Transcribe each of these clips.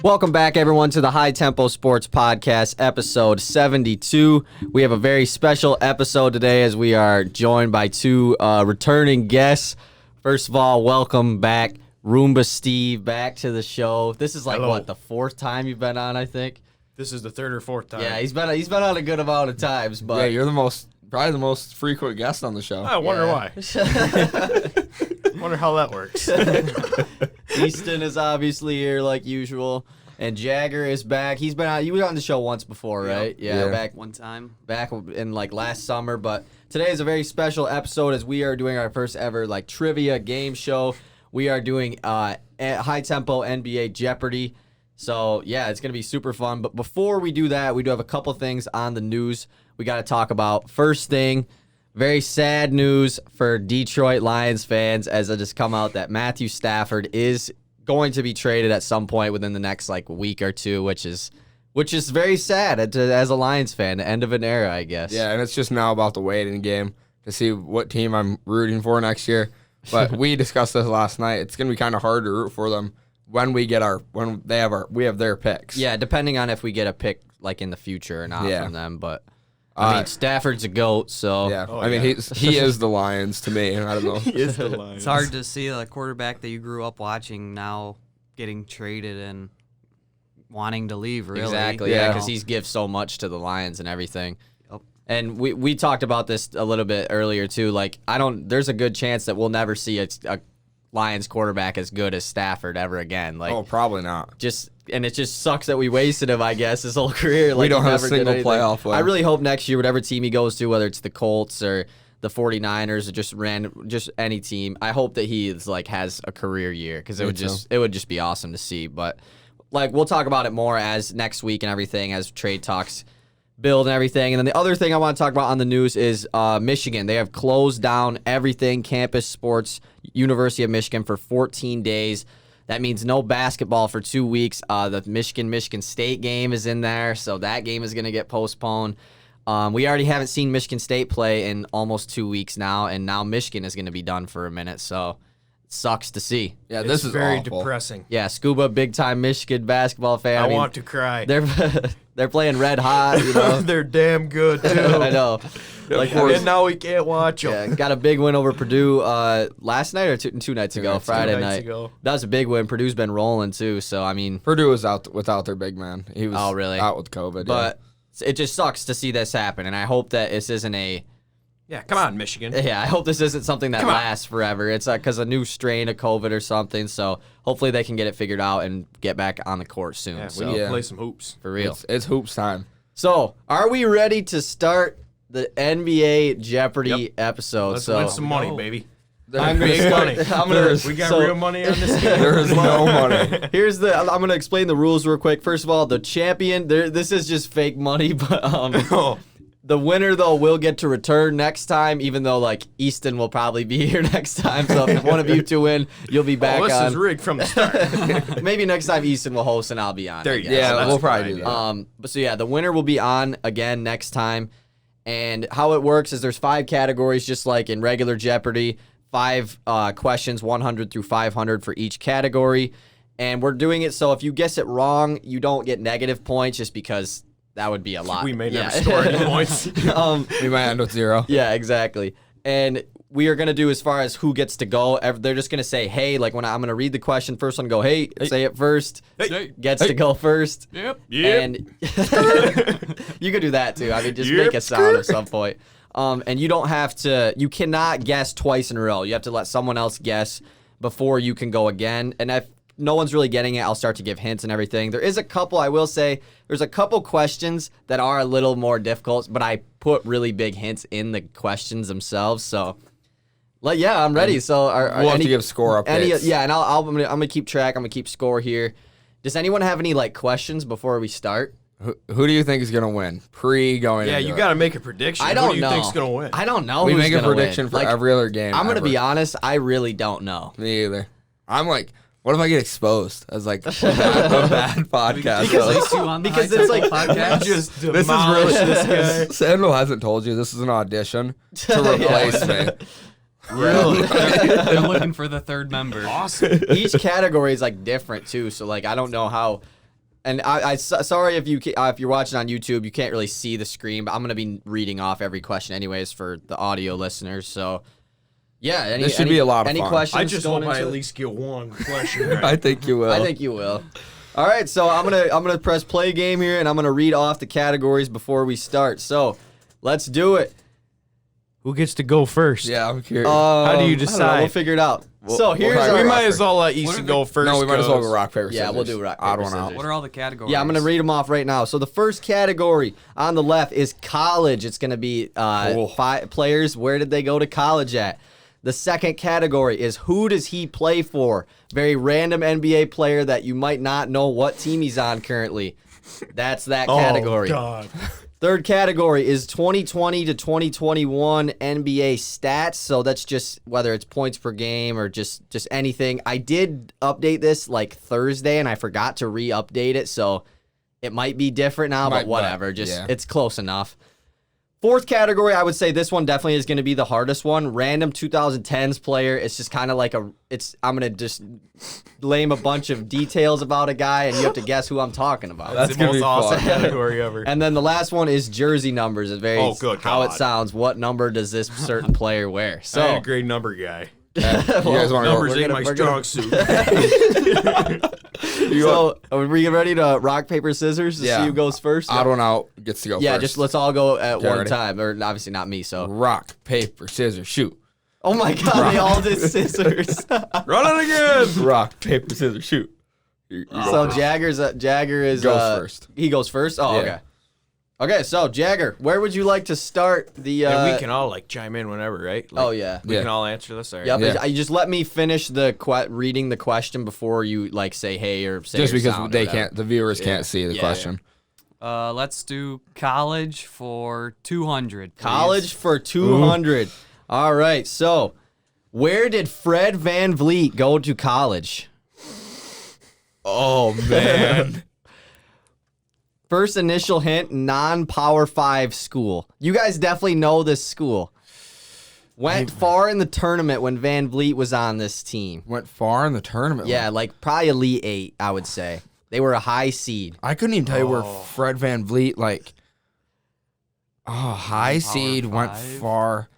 Welcome back, everyone, to the High Tempo Sports Podcast, episode 72. We have a very special episode today as we are joined by two returning guests. First of all, welcome back, Roomba Steve, back to the show. This is like, Hello. what, the fourth time you've been on, I think? This is the third or fourth time. Yeah, he's been on a good amount of times, but... Yeah, you're probably the most frequent guest on the show. I wonder why. Wonder how that works. Easton is obviously here like usual, and Jagger is back. He was on the show once before, right? Yeah, back one time. Back in like last summer, but today is a very special episode as we are doing our first ever like trivia game show. We are doing high tempo NBA Jeopardy. So yeah, it's gonna be super fun. But before we do that, we do have a couple things on the news we got to talk about. First thing, very sad news for Detroit Lions fans as it has come out that Matthew Stafford is going to be traded at some point within the next like week or two, which is very sad as a Lions fan. The end of an era, I guess. Yeah, and it's just now about the waiting game to see what team I'm rooting for next year. But we discussed this last night. It's gonna be kind of hard to root for them when we have their picks. Yeah, depending on if we get a pick like in the future or not from them, but. I mean, Stafford's a GOAT, so... Yeah, Oh, I mean, he is the Lions to me, and I don't know. He is the Lions. It's hard to see a quarterback that you grew up watching now getting traded and wanting to leave, really. Exactly, yeah, because he's gives so much to the Lions and everything. Yep. And we talked about this a little bit earlier, too. Like, there's a good chance that we'll never see a Lions quarterback as good as Stafford ever again. Like, Oh, probably not. And it just sucks that we wasted him, I guess, his whole career. Like, We don't he have a never did single anything. playoff win. I really hope next year, whatever team he goes to, whether it's the Colts or the 49ers or just any team, I hope that he is like has a career year because it would just be awesome to see. But like we'll talk about it more as next week and everything as trade talks build and everything. And then the other thing I want to talk about on the news is Michigan. They have closed down everything, campus sports, University of Michigan for 14 days. That means no basketball for 2 weeks. The Michigan State game is in there, so that game is going to get postponed. We already haven't seen Michigan State play in almost 2 weeks now, and now Michigan is going to be done for a minute, so it sucks to see. Yeah, It's this is very awful. depressing. Yeah, Scuba, big-time Michigan basketball fan. I mean, want to cry. They're playing red hot, you know. They're damn good, too. I know. Like, And now we can't watch them. yeah, got a big win over Purdue last night or two nights ago, Friday night. That was a big win. Purdue's been rolling too, so I mean, Purdue was out without their big man. He was really? out with COVID. but it just sucks to see this happen, and I hope that this isn't Yeah, come on, Michigan. I hope this isn't something that Come on. lasts forever. It's because a new strain of COVID or something. So hopefully they can get it figured out and get back on the court soon. Yeah, we so need Yeah. to play some hoops. for real. It's hoops time. So are we ready to start the NBA Jeopardy episode? Let's so win some money, baby. I'm gonna Big start. money. I'm gonna. We got so- real money on this game. There is no money. I'm gonna explain the rules real quick. First of all, the champion. This is just fake money, but Oh, the winner though will get to return next time. Even though like Easton will probably be here next time. So if one of you two win, you'll be back this on. is rigged from the start. Maybe next time Easton will host and I'll be on. There I you guess. go. Yeah, That's we'll a probably good do that. idea. But so yeah, the winner will be on again next time. And how it works is there's 5 categories, just like in regular Jeopardy. 5 questions, 100 through 500 for each category. And we're doing it so if you guess it wrong, you don't get negative points just because that would be a lot. We may never score any points. We might end with 0. Yeah, exactly. And we are going to do as far as who gets to go. They're just going to say, hey, like when I'm going to read the question, first one go, hey, say it first. Hey. Gets to go first. Yep. And you could do that too. I mean, just make a sound at some point. And you cannot guess twice in a row. You have to let someone else guess before you can go again. And if no one's really getting it, I'll start to give hints and everything. There's a couple questions that are a little more difficult, but I put really big hints in the questions themselves. So, I'm ready. So, We'll have to give score updates. And I'm gonna keep track. I'm gonna keep score here. Does anyone have any like questions before we start? Who do you think is going to win? Going Yeah, into you it. got to make a prediction. I don't Who do you know. think's going to win? I don't know. We who's make a gonna prediction win. for Like, every other game. I'm gonna ever. be honest. I really don't know. Me either. I'm like, what if I get exposed as like a bad podcast? Because it's like podcast. Just This is demolish really this guy. Sandal hasn't told you this is an audition to replace me. Really? They're looking for the third member. Awesome. each category is like different too. So like I don't know how And sorry if you're watching on YouTube, you can't really see the screen, but I'm gonna be reading off every question anyways for the audio listeners. So yeah, this should be a lot of any fun. questions? I just going hope I into at it? least get one question right. I think you will. I think you will. All right, so I'm gonna press play game here, and I'm gonna read off the categories before we start. So let's do it. Who gets to go first? Yeah, I'm curious. How do you I don't know, decide? we'll figure it out. So here's try our We rock, might as paper. well let Easton go first. No, we might as well go 'cause- rock, paper, scissors. Yeah, we'll do rock, Odd paper, one out. scissors. What are all the categories? Yeah, I'm going to read them off right now. So the first category on the left is college. It's going to be five players. Where did they go to college at? The second category is who does he play for? Very random NBA player that you might not know what team he's on currently. That's that category. Oh, God. Third category is 2020 to 2021 NBA stats. So that's just whether it's points per game or just anything. I did update this like Thursday and I forgot to re-update it. So it might be different now, but whatever. It's close enough. Fourth category, I would say this one definitely is going to be the hardest one. Random 2010s player. It's just kind of like I'm going to just lame a bunch of details about a guy, and you have to guess who I'm talking about. That's the most awesome category ever. And then the last one is jersey numbers. It's very good how it God. sounds. What number does this certain player wear? I So had a great number guy. You guys want to Numbers go? ain't my strong suit. So are we ready to rock, paper, scissors to Yeah. see who goes first? Odd one out gets to go Yeah, first. just let's all go at one ready? time. Or obviously not me, so. rock, paper, scissors, shoot. Oh my God, they all did scissors. Run it again. Rock, paper, scissors, shoot. So Jagger is Goes first. He goes first? Oh, Yeah. okay. Okay, so Jagger, where would you like to start the And we can all like chime in whenever, right? Like, Oh yeah. We Yeah. can all answer this. All right. Yep. Yeah. You just let me finish the reading the question before you like say hey or say Just your because sound or they whatever. can't, the viewers can't see the Yeah, question. Let's do college for 200. please. College for 200. All right. So, where did Fred Van Vliet go to college? Oh man. First initial hint, non-Power 5 school. You guys definitely know this school. Went far in the tournament when Van Vliet was on this team. Went far in the tournament. Yeah, like probably Elite 8, I would say. They were a high seed. I couldn't even tell you where Fred Van Vliet, like, high seed, went five? far.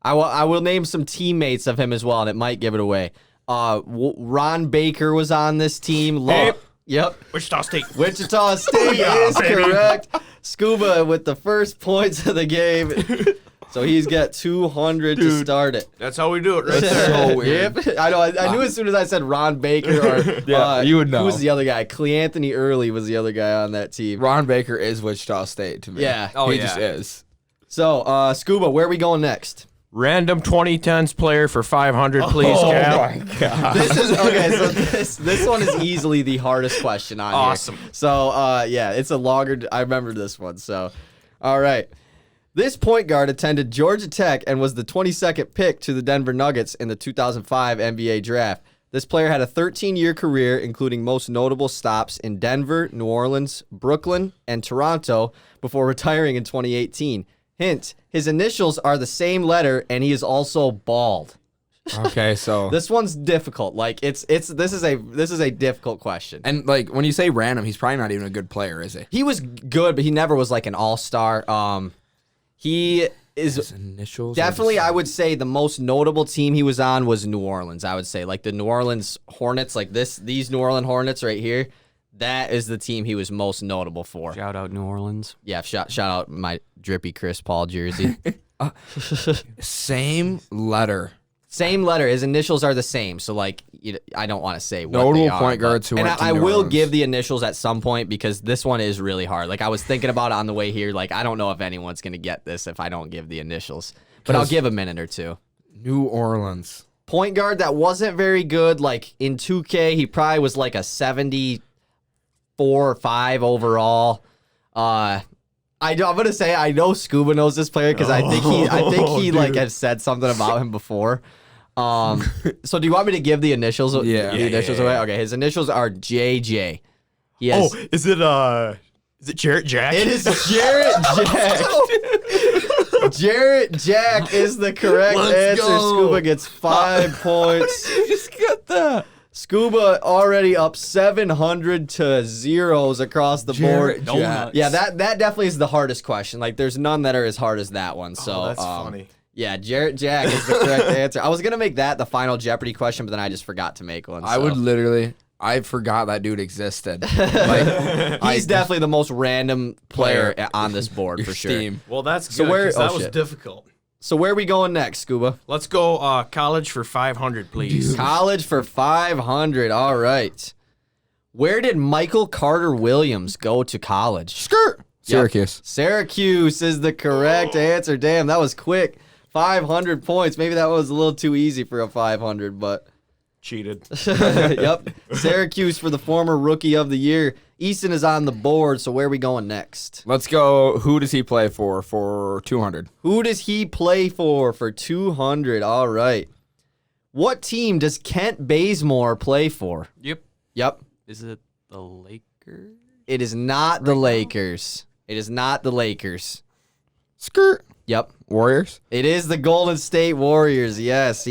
I will name some teammates of him as well, and it might give it away. Ron Baker was on this team. Hey. Yep. Wichita State. Wichita State is baby. correct. Scuba with the first points of the game. So he's got 200 to start it. That's how we do it, right That's there. so weird. Yep. I know. I knew as soon as I said Ron Baker or Yeah, you would know. Who was the other guy? Cleanthony Early was the other guy on that team. Ron Baker is Wichita State to me. Yeah. Oh, he yeah. just is. So, Scuba, where are we going next? Random 2010s player for 500, please, Cal. God. This is okay. So this one is easily the hardest question on Awesome. here. So yeah, it's a longer. I remember this one. So, all right. This point guard attended Georgia Tech and was the 22nd pick to the Denver Nuggets in the 2005 NBA draft. This player had a 13-year career, including most notable stops in Denver, New Orleans, Brooklyn, and Toronto, before retiring in 2018. Hint: his initials are the same letter, and he is also bald. Okay, so This one's difficult. Like this is a difficult question. and like when you say random, he's probably not even a good player, is he? He was good, but he never was like an all-star. He is His initials. definitely, I would say, the most notable team he was on was New Orleans. I would say like the New Orleans Hornets, like these New Orleans Hornets right here. That is the team he was most notable for. Shout out New Orleans. Yeah, shout out my drippy Chris Paul jersey. Same letter. Same letter. His initials are the same. So like, I don't want to say what Notable they are, point guards who and went to I New will Orleans. give the initials at some point because this one is really hard. Like I was thinking about it on the way here. Like I don't know if anyone's gonna get this if I don't give the initials, but I'll 'Cause- give a minute or two. New Orleans. Point guard that wasn't very good. Like in 2K, he probably was like a 74 or 5 overall. I'm gonna say I know Scuba knows this player because I think he like has said something about him before. So do you want me to give the initials? Yeah. The initials away. Okay, his initials are JJ. He has. Is it Jarrett Jack? It is Jarrett Jack. Jarrett Jack is the correct Let's answer. go. Scuba gets 5 points. You just got that. Scuba already up 700 to zeros across the board. Yeah, that definitely is the hardest question. Like, there's none that are as hard as that one. So that's funny. Yeah, Jarrett Jack is the correct answer. I was gonna make that the final Jeopardy question, but then I just forgot to make one. I forgot that dude existed. He's definitely the most random player on this board for sure. Well, that's good. So that was difficult. So where are we going next, Scuba? Let's go college for 500, please. College for 500. All right. Where did Michael Carter Williams go to college? Skirt. Syracuse. Yep. Syracuse is the correct answer. Damn, that was quick. 500 points. Maybe that was a little too easy for a 500, but cheated. Yep. Syracuse for the former Rookie of the Year. Easton is on the board, so where are we going next? Let's go. Who does he play for 200? Who does he play for 200? All right. What team does Kent Bazemore play for? Yep. Is it the Lakers? It is not the Lakers. It is not the Lakers. Skirt. Yep. Warriors? It is the Golden State Warriors. Yes,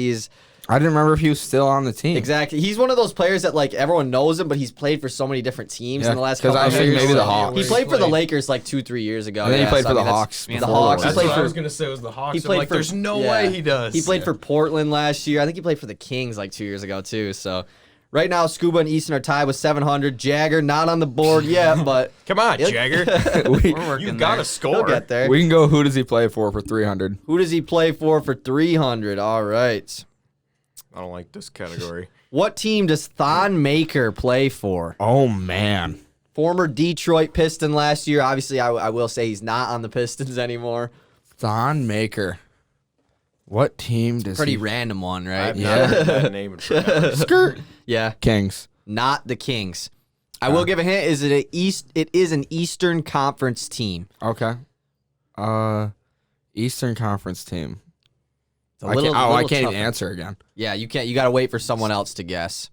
I didn't remember if he was still on the team. Exactly. He's one of those players that, like, everyone knows him, but he's played for so many different teams in the last couple of years. Because I maybe the Hawks. He played for the Lakers like 2-3 years ago. And then he played for the Hawks. The Hawks. That's what I was going to say was the Hawks. There's no way he does. He played for Portland last year. I think he played for the Kings like 2 years ago, too. So right now, Scuba and Easton are tied with 700. Jagger not on the board yet, but... Come on, Jagger. You got to score. He'll get there. We can go who does he play for 300. Who does he play for 300? All right. I don't like this category. What team does Thon Maker play for? Oh, man. Former Detroit Piston last year. Obviously, I will say he's not on the Pistons anymore. Thon Maker. What team does Pretty random one, right? I've not heard that name in forever. Skirt. Yeah. Kings. Not the Kings. I will give a hint. It is an Eastern Conference team. Okay. Eastern Conference team. I can't even answer again. Yeah, you can't. You got to wait for someone else to guess.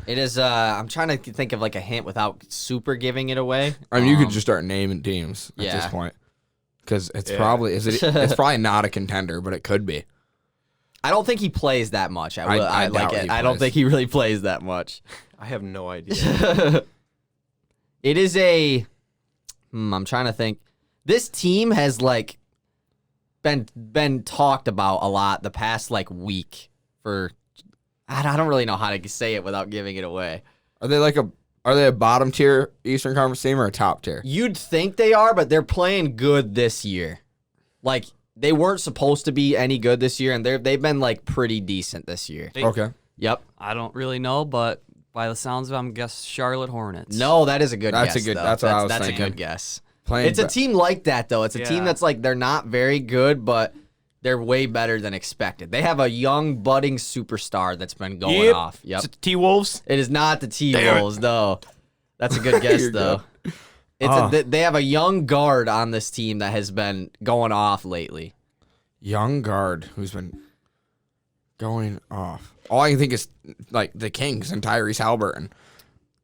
It is. I'm trying to think of like a hint without super giving it away. I mean, you could just start naming teams at this point, because it's probably it's probably not a contender, but it could be. I don't think he plays that much. I don't think he really plays that much. I have no idea. It is a. I'm trying to think. This team has like been talked about a lot the past like week for. I don't really know how to say it without giving it away. Are they a bottom tier Eastern Conference team or a top tier? You'd think they are, but they're playing good this year. Like they weren't supposed to be any good this year, and they've been like pretty decent this year. Okay. Yep. I don't really know, but by the sounds of it, I'm guess Charlotte Hornets. No, that is a good guess. That's what I was That's thinking. a good guess. Playing It's a team like that, though. It's a team Yeah. that's like they're not very good, but they're way better than expected. They have a young, budding superstar that's been going off. Yep. Is it the T-Wolves? It is not the T-Wolves, though. That's a good guess, though. They have a young guard on this team that has been going off lately. Young guard who's been going off. All I can think is like the Kings and Tyrese Halliburton.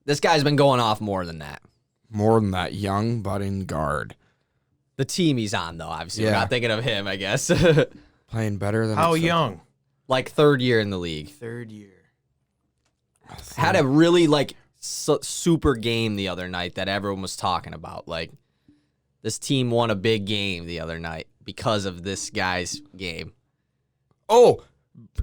This guy's been going off more than that. More than that, young budding guard. The team he's on, though, obviously. We're Yeah. not thinking of him, I guess. Playing better than How expected. young? Like third year in the league. Third year. Had a really like super game the other night that everyone was talking about. Like this team won a big game the other night because of this guy's game. Oh,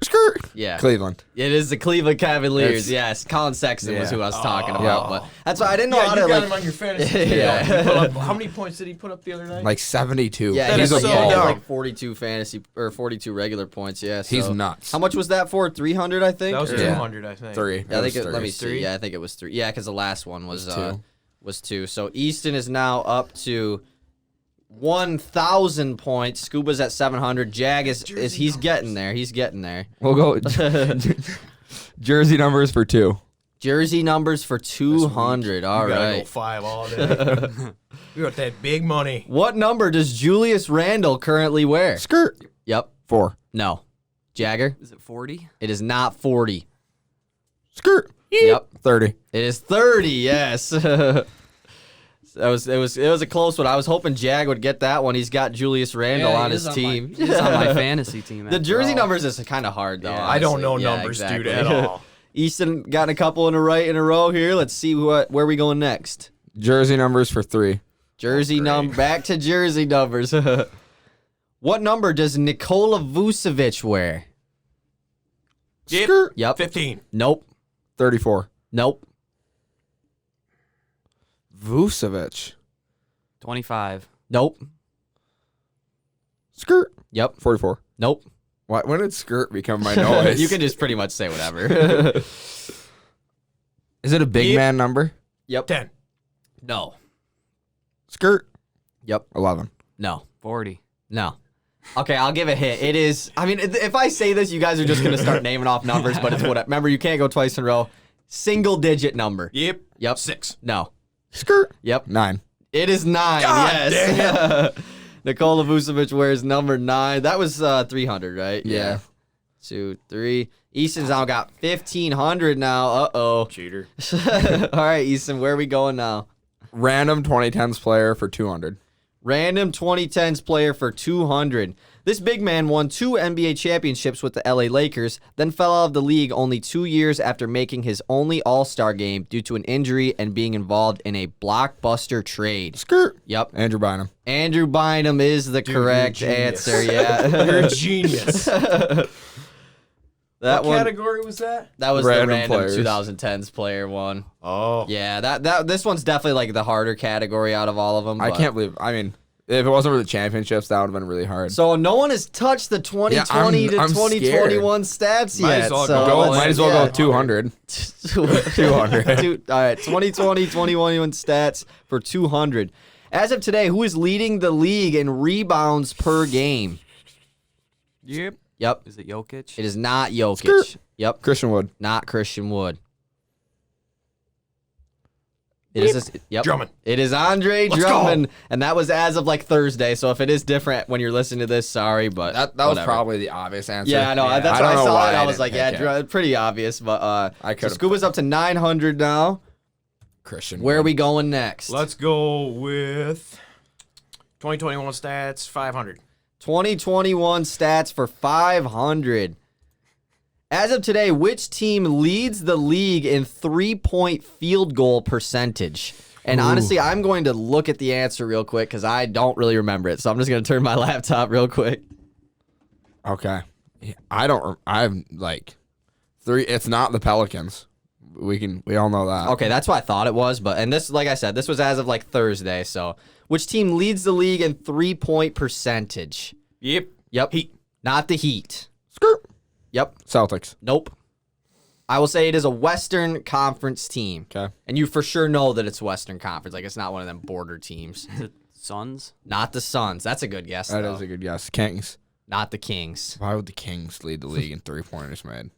skirt. Yeah. Cleveland. It is the Cleveland Cavaliers. It's- Yes, Colin Sexton was Yeah. who I was talking about. Yeah. But that's why I didn't know how you to got like. him on your fantasy team. Yeah. He put up, how many points did he put up the other night? Like 72. Yeah, That he's is a so ball, dumb. like 42 fantasy or 42 regular points. Yeah, so. He's nuts. How much was that for? 300, I think. that was Or- 200, I think. 3. Yeah, I think It was let me 3. see. Yeah, I think it was 3. Yeah, because the last one was 2. Was 2. So Easton is now up to 1,000 points. Scuba's at 700. Jag is he's getting there. He's getting there. We'll go. Jersey numbers for 2. Jersey numbers for 200. All You gotta go right. 5 all day. We got that big money. What number does Julius Randle currently wear? Skirt. Yep. 4. No. Jagger. Is it 40? It is not 40. Skirt. Yep. 30. It is 30. Yes. It was a close one. I was hoping Jag would get that one. He's got Julius Randle on his team. He's on my fantasy team. The after jersey all. numbers is kind of hard though. Yeah. I don't know honestly. Yeah, numbers, exactly. dude, at all. Easton got a couple in a row here. Let's see where we going next. Jersey numbers for 3. Jersey number. Back to jersey numbers. What number does Nikola Vucevic wear? Yep. 15. Nope. 34. Nope. Vucevic. 25. Nope. Skirt. Yep. 44. Nope. When did skirt become my noise? You can just pretty much say whatever. Is it a big man number? Yep. 10. No. Skirt. Yep. 11. No. 40. No. Okay, I'll give a hit. It is. I mean, if I say this, you guys are just gonna start naming off numbers. But it's what. Remember, you can't go twice in a row. Single digit number. Yep. Yep. 6. No. Skirt. Yep. 9. It is 9. God Yes. Nikola Vucevic wears number 9. That was 300, right? Yeah. 2, 3. Easton's now got 1,500 now. Uh-oh. Cheater. All right, Easton, where are we going now? Random 2010s player for 200. Random 2010s player for 200. This big man won 2 NBA championships with the LA Lakers, then fell out of the league only 2 years after making his only All-Star game due to an injury and being involved in a blockbuster trade. Skirt. Yep. Andrew Bynum. Andrew Bynum is the correct you're a genius. answer. Yeah. You're a genius. That what one. category was that? That was Random the random players. 2010s player one. Oh. Yeah, this one's definitely like the harder category out of all of them. I but- can't believe. I mean, if it wasn't for the championships, that would have been really hard. So no one has touched the 2020 to I'm 2021 stats Might yet. as well so go. Might as well go 200. 200. All right, 2020, 2021 stats for 200. As of today, who is leading the league in rebounds per game? Yep. Yep. Is it Jokic? It is not Jokic. Skirt. Yep. Christian Wood. Not Christian Wood. It is. Yep. Drummond. It is Andre Let's Drummond, and that was as of like Thursday. So if it is different when you're listening to this, sorry, but That was whatever. probably the obvious answer. Yeah, I know. That's I when I don't know saw why it. I I was didn't like, yeah, pick it. pretty obvious. But I so could've- Scuba's up to 900 now. Christian. Where are Wood. we going next? Let's go with 2021 stats, 500. 2021 stats for 500. As of today, which team leads the league in 3-point field goal percentage? And honestly, I'm going to look at the answer real quick because I don't really remember it. So I'm just going to turn my laptop real quick. Okay. I'm like 3. It's not the Pelicans. We all know that. Okay, that's what I thought it was. And this, like I said, this was as of like Thursday. So which team leads the league in 3-point percentage? Yep. Yep. Heat. Not the Heat. Skirt. Yep. Celtics. Nope. I will say it is a Western Conference team. Okay. And you for sure know that it's Western Conference. Like, it's not one of them border teams. Is it Suns? Not the Suns. That's a good guess, That though. is a good guess. Kings. Not the Kings. Why would the Kings lead the league in 3-pointers made?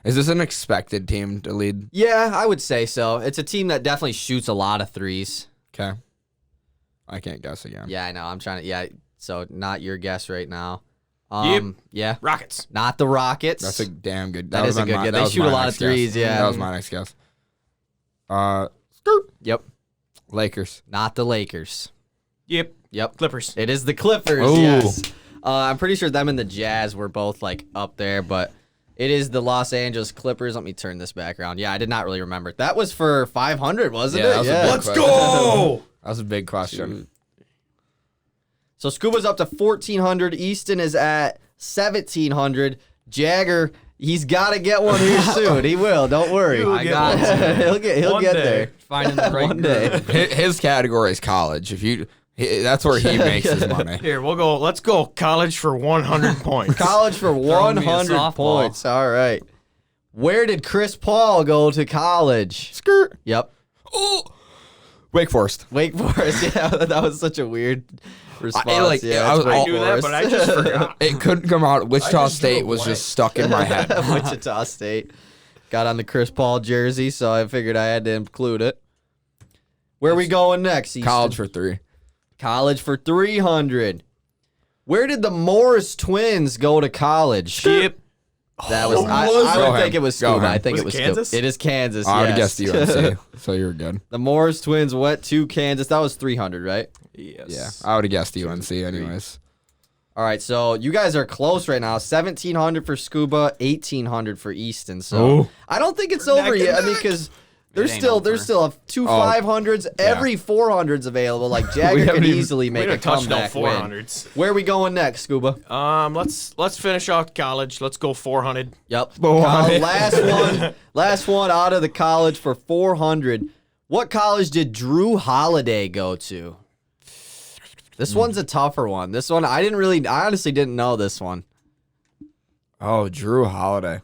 Is this an expected team to lead? Yeah, I would say so. It's a team that definitely shoots a lot of threes. Okay. I can't guess again. Yeah, I know. I'm trying to. Yeah, so not your guess right now. Yep. Yeah. Rockets. Not the Rockets. That's a damn good. That is a would've been good guess. that They was shoot a my lot of next guess. threes, yeah. That was my next guess. Skirt. Yep. Lakers. Not the Lakers. Yep. Yep. Clippers. It is the Clippers. Ooh. Yes. I'm pretty sure them and the Jazz were both like up there, but it is the Los Angeles Clippers. Let me turn this back around. Yeah, I did not really remember. That was for 500, wasn't Yeah, it? that was a big Let's question. go. That was a big question. So Scuba's up to 1,400. Easton is at 1,700. Jagger, he's got to get one here soon. He will. Don't worry. You'll I get got one. it. He'll One get day. there. Finding the right One day. group. His category is college. That's where he makes his money. Here, we'll go. Let's go college for 100 points. College for me a 100 softball. points. All right. Where did Chris Paul go to college? Skirt. Yep. Oh. Wake Forest. Wake Forest. Yeah, that was such a weird response. like- yeah, I it's was- Wake I knew that, but I Forest. just forgot. It couldn't come out. Wichita just drew a State was blank. just stuck in my head. Wichita State. Got on the Chris Paul jersey, so I figured I had to include it. Where are we going next? Easton? College for 3. College for 300. Where did the Morris twins go to college? Yep. That was I Go would ahead. think it was Go Scuba. ahead. I think Was it was it Scuba. Kansas? It is Kansas. I would have yes. guessed UNC, so you were good. The Morris twins went to Kansas. That was 300, right? Yes. Yeah, I would have guessed UNC anyways. All right, so you guys are close right now. 1,700 for Scuba, 1,800 for Easton. So Ooh. I don't think it's over yet. I mean, because there's ain't still over. two 500s, every 400s available. Like Jagger could easily make a comeback win. 400s. Where are we going next, Scuba? Let's finish off college. Let's go 400. Yep. 400. Last one out of the college for 400. What college did Drew Holiday go to? This one's a tougher one. This one, I honestly didn't know this one. Oh, Drew Holiday.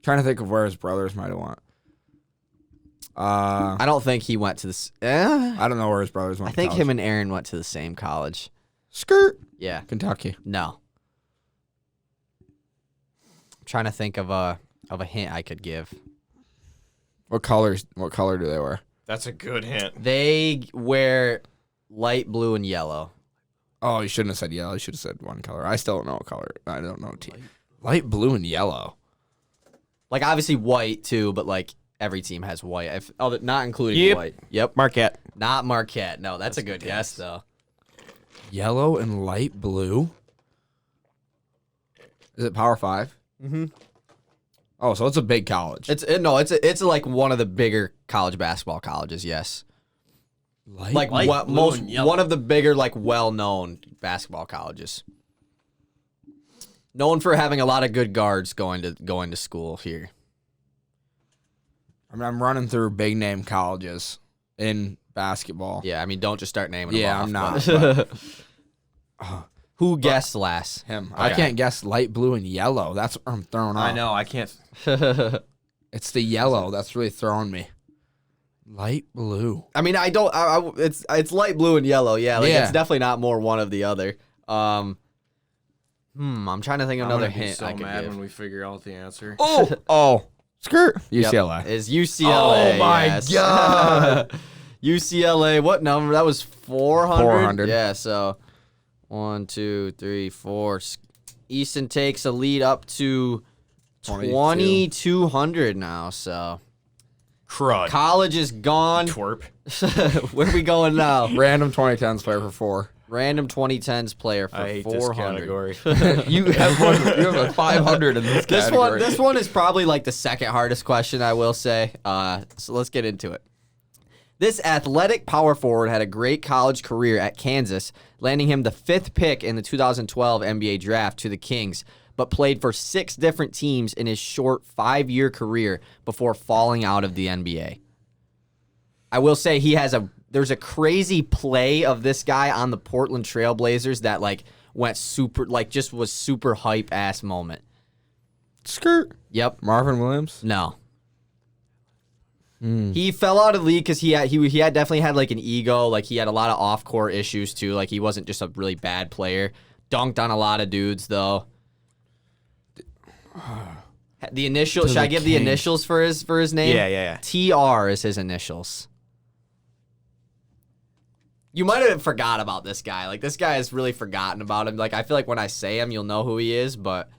Trying to think of where his brothers might have went. I don't think he went to this. I don't know where his brothers went. I think to him and Aaron went to the same college. Skirt. Yeah. Kentucky. No. I'm trying to think of a hint I could give. What color do they wear? That's a good hint. They wear light blue and yellow. Oh, you shouldn't have said yellow. You should have said one color. I still don't know what color. I don't know team. Light blue and yellow. Like obviously white too, but like every team has white. Not including white. Yep. Marquette. Not Marquette. No, that's a good guess though. Yellow and light blue. Is it Power 5? Mm-hmm. Oh, so it's a big college. It's like one of the bigger college basketball colleges. Yes. Light One of the bigger, like, well-known basketball colleges. Known for having a lot of good guards going to school here. I mean, I'm running through big name colleges in basketball. Yeah, I mean, don't just start naming them off. I'm not. But who guessed last? Him. I can't guess light blue and yellow. That's what I'm throwing off. I know. I can't. It's the yellow that's really throwing me. Light blue. I mean, it's light blue and yellow. Yeah, it's definitely not more one of the other. I'm trying to think of another hint so I could mad give. when we figure out the answer. Oh. Skirt. UCLA. Yep, is UCLA. Oh my God. UCLA. What number? That was 400. 400. Yeah. So 1, 2, 3, 4. Easton takes a lead up to 2,200 now. So Crud. college is gone. Twerp. Where are we going now? Random 2010s player for 4. Random 2010s player for I hate 400. this category. You have a 500 in this category. This one is probably like the second hardest question, I will say. So let's get into it. This athletic power forward had a great college career at Kansas, landing him the 5th pick in the 2012 NBA draft to the Kings, but played for 6 different teams in his short 5-year career before falling out of the NBA. I will say there's a crazy play of this guy on the Portland Trail Blazers that like went super, like just was super hype ass moment. Skirt. Yep. Marvin Williams. No. He fell out of the league because he had definitely had like an ego. Like he had a lot of off court issues too. Like he wasn't just a really bad player. Dunked on a lot of dudes though. The initials. Should I give the initials for his name? Yeah. TR is his initials. You might have forgot about this guy. Like this guy has really forgotten about him. Like I feel like when I say him, you'll know who he is. But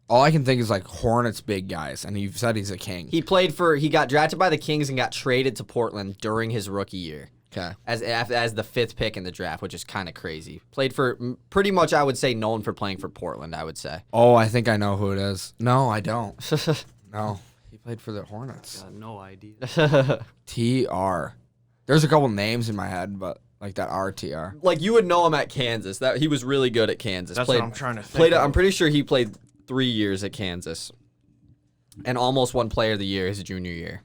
all I can think is like Hornets big guys, and you've said he's a King. He got drafted by the Kings and got traded to Portland during his rookie year. Okay. As the 5th pick in the draft, which is kind of crazy. Played for pretty much, I would say, known for playing for Portland. I would say. Oh, I think I know who it is. No, I don't. No, he played for the Hornets. Got no idea. TR. There's a couple names in my head, but like that RTR. Like you would know him at Kansas. That he was really good at Kansas. That's what I'm trying to think. I'm pretty sure he played 3 years at Kansas, and almost won Player of the Year his junior year.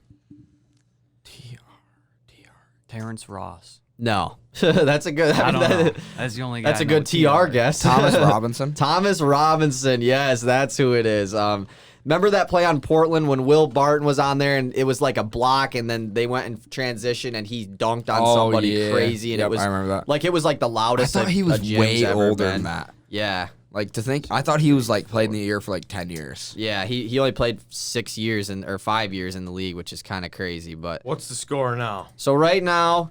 Terrence Ross. No, that's a good. I don't know. That's the only guy. That's a good TR guess. Thomas Robinson. Thomas Robinson. Yes, that's who it is. Remember that play on Portland when Will Barton was on there and it was like a block and then they went in transition and he dunked on somebody crazy and I it remember that. was like the loudest. I thought he was way older than that. that. Yeah. Like to think, I thought he was like played in the year for like 10 years. Yeah, he only played 6 years or 5 years in the league, which is kind of crazy. But What's the score now? so right now,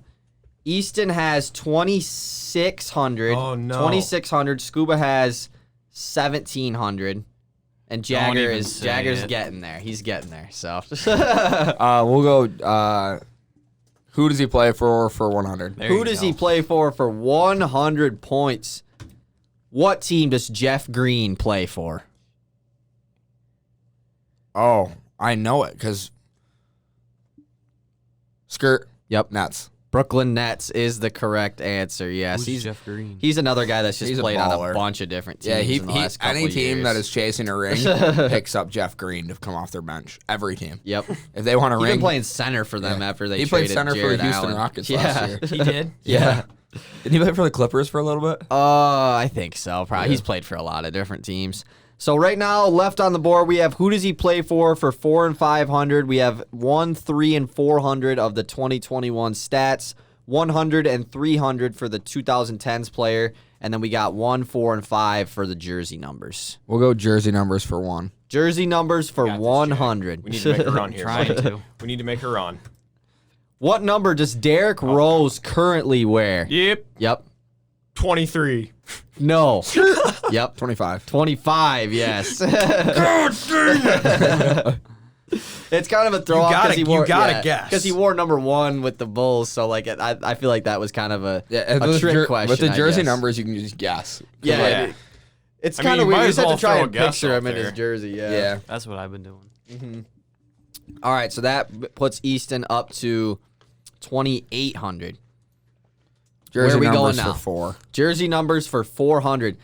Easton has 2,600. Oh, no. 2,600. Scuba has 1,700. And Jagger's it. getting there. He's getting there. So We'll go. Who does he play for 100? who does he play for 100 points? What team does Jeff Green play for? Oh, I know it because skirt. Yep. Nets. Brooklyn Nets is the correct answer. Yes, Who's Jeff Green? He's another guy that's just He's a played on a baller. bunch of different teams. Yeah, in the last couple any team years. that is chasing a ring picks up Jeff Green to come off their bench. Every team. Yep. If they want a He's ring, been playing center for them after they he played traded center for Jared the Houston Allen. Rockets Yeah. last year. He did. Yeah. Did he play for the Clippers for a little bit? I think so. Probably. He's played for a lot of different teams. So right now, left on the board, we have who does he play for 4 and 500. We have 1, 3, and 400 of the 2021 stats, 100 and 300 for the 2010s player, and then we got 1, 4, and 5 for the jersey numbers. We'll go jersey numbers for 1. Jersey numbers for Got this, 100. We need to make a run here. Trying buddy. to. We need to make a run. What number does Derrick Rose currently wear? Yep. Yep. 23. No. Yep. 25. 25, yes. It's kind of a throw off gotta- because he wore you gotta guess. because he wore number 1 with the Bulls. So like I feel like that was kind of a Yeah, a trick question. With the I jersey guess. numbers, you can just guess. Yeah, Yeah. it's I kind mean, of you weird. might You as just have well to try throw and a guess picture out him in his there. jersey. Yeah. That's what I've been doing. All right, so that puts Easton up to 2,800. Jersey Where are we going numbers now? for 4. Jersey numbers for 400.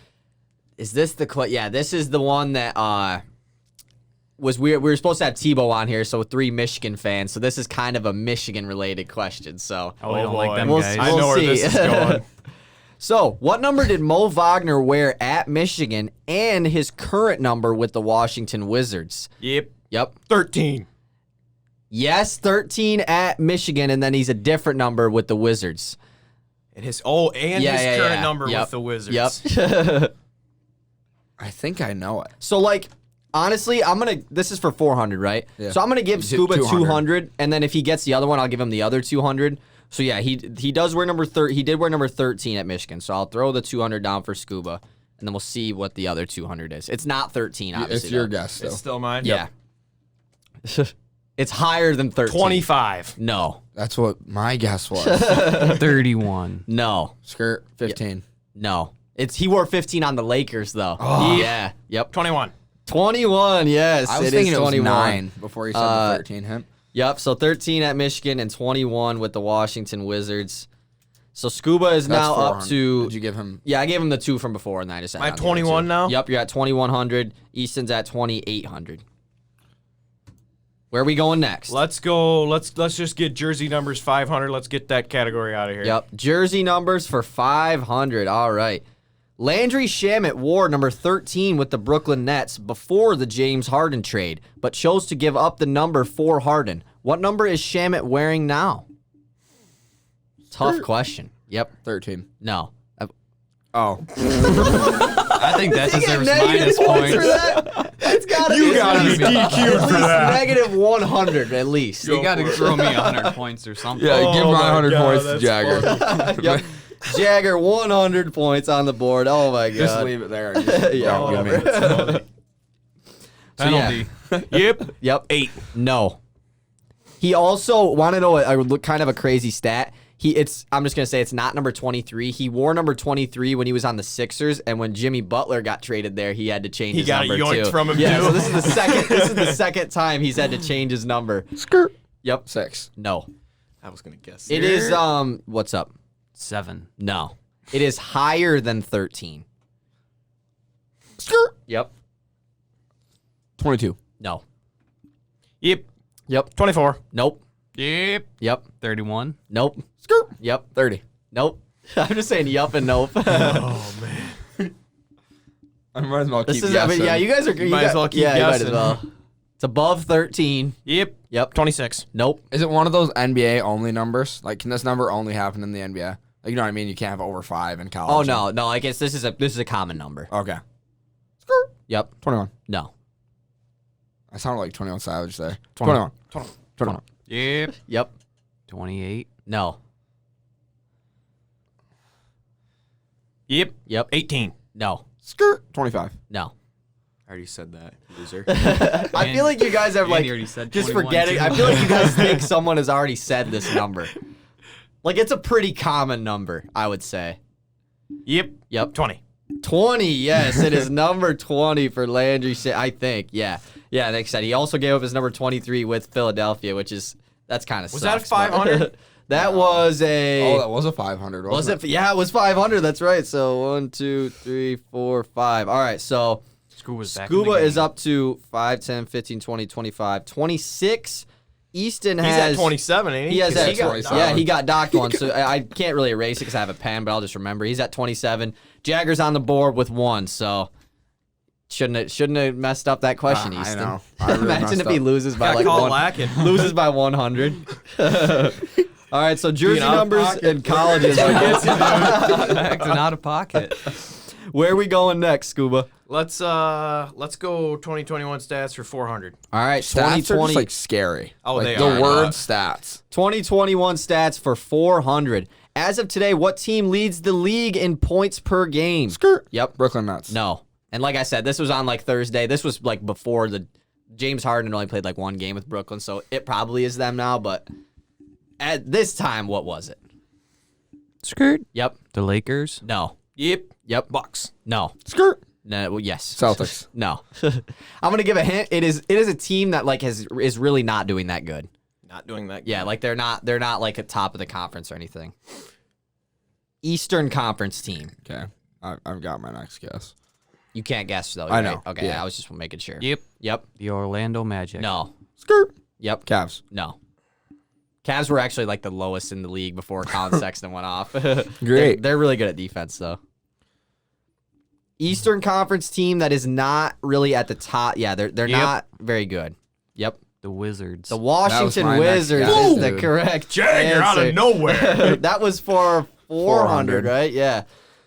Is this the yeah? This is the one that was we were supposed to have Tebow on here, so 3 Michigan fans. So this is kind of a Michigan related question. So Oh, we don't like boy. them We'll- guys. I know where this see. is going. So, what number did Mo Wagner wear at Michigan and his current number with the Washington Wizards? Yep. Yep. 13. Yes, 13 at Michigan, and then he's a different number with the Wizards. And his current number Yep. with the Wizards. Yep. I think I know it. So, like, honestly, this is for 400, right? Yeah. So I'm going to give You said Scuba 200. 200, and then if he gets the other one, I'll give him the other 200. So, yeah, he does wear number 30. He did wear number 13 at Michigan, so I'll throw the 200 down for Scuba, and then we'll see what the other 200 is. It's not 13, obviously. It's your though. guess, though. It's still mine? Yeah. It's higher than 13. 25. No. That's what my guess was. 31. No. Skirt, 15. No. He wore 15 on the Lakers, though. Oh. Yeah. Yep. 21. 21, yes. I was it thinking is it was 21. 9 before you said the 13 hint. Yep, so 13 at Michigan and 21 with the Washington Wizards. So Scuba is That's now 400. up to... Did you give him? Yeah, I gave him the 2 from before, and then I just... Am I added on the other 21 2. now? Yep, you're at 2,100. Easton's at 2,800. Where are we going next? Let's go. Let's just get jersey numbers 500. Let's get that category out of here. Yep, jersey numbers for 500. All right. Landry Shamet wore number 13 with the Brooklyn Nets before the James Harden trade, but chose to give up the number for Harden. What number is Shamet wearing now? Tough question. Yep. 13. No. Oh. I think that deserves Negative minus points points. for that? It's gotta You be gotta at be least- DQ'd at for least that. negative 100 at least. You got to throw me 100 points or something. Yeah, give Oh my my 100 God, points to that's Jagger. Yep. Jagger 100 points on the board. Oh my god. Just leave it there. and just Yeah, don't give me whatever. it. So, yeah. Penalty. Yep. Yep. 8. No. He also want to know a kind of a crazy stat. I'm just gonna say it's not number 23. He wore number 23 when he was on the Sixers, and when Jimmy Butler got traded there, he had to change his got it number yoinked too. from him, yeah, too. so this is the second. This is the second time he's had to change his number. Skirt. Yep. 6. No. I was gonna guess. It is what's up? 7. No. It is higher than 13. Skirt. Yep. 22. No. Yep. Yep. 24. Nope. Yep. Yep. 31. Nope. Skirt. Yep. 30. Nope. I'm just saying yup and nope. Oh man. I might as well keep This is, guessing. yeah, you guys are. Might as well keep yeah, you might as guessing. well. It's above 13. Yep. Yep. 26. Nope. Is it one of those NBA only numbers? Like, can this number only happen in the NBA? Like, you know what I mean? You can't have over 5 in college. Oh no. I guess this is a common number. Okay. Skirt. Yep. 21. No. I sounded like 21 Savage there. 21. 21. Yep. Yep. 28. No. Yep. Yep. 18. No. Skirt. 25. No. I already said that, loser. I feel like you guys have And like you already said just 21 forgetting. too. I feel like you guys think someone has already said this number. Like it's a pretty common number, I would say. Yep. Yep. 20. 20, yes, it is number 20 for Landry. I think, yeah, like I said, he also gave up his number 23 with Philadelphia, that's kind of Was that 500? That was a. Oh, that was a 500. Was it? Yeah, it was 500. That's right. So 1, 2, 3, 4, 5. All right. So Scuba is up to 5, 10, 15, 20, 25, 26. Easton has. He's at 27, ain't he? He has that. 27. Yeah, he got docked one. So I can't really erase it because I have a pen, but I'll just remember. He's at 27. Jagger's on the board with 1. So shouldn't have messed up that question, Easton. I know. I really Imagine if he up. loses by like call one. lacking. Loses by 100. All right, so jersey Being out of numbers pocket. and colleges. Acting out of pocket. Where are we going next, Scuba? Let's go 2021 stats for 400. All right, Stats are 2020, just like scary. Oh, like they the are. word stats. 2021 stats for 400. As of today, what team leads the league in points per game? Skirt. Yep. Brooklyn Nets. No. And like I said, this was on like Thursday. This was like before the James Harden only played like one game with Brooklyn, so it probably is them now, but at this time, what was it? Skirt. Yep. The Lakers. No. Yep. Bucks. No. Skirt. No. Well, yes. Celtics. No. I'm gonna give a hint. It is a team that like is really not doing that good. Not doing that. Yeah, like they're not like at top of the conference or anything. Eastern Conference team. Okay. I've got my next guess. You can't guess though. I right? know. Okay, Yeah. I was just making sure. Yep. The Orlando Magic. No. Skirt. Yep. Cavs. No. Cavs were actually like the lowest in the league before Colin Sexton went off. Great. They're really good at defense though. Eastern Conference team that is not really at the top. Yeah, they're not very good. Yep. The Wizards. The Washington my next Wizards guess, is the dude. correct Jagger out answer. of nowhere. That was for 400, 400. right? Yeah.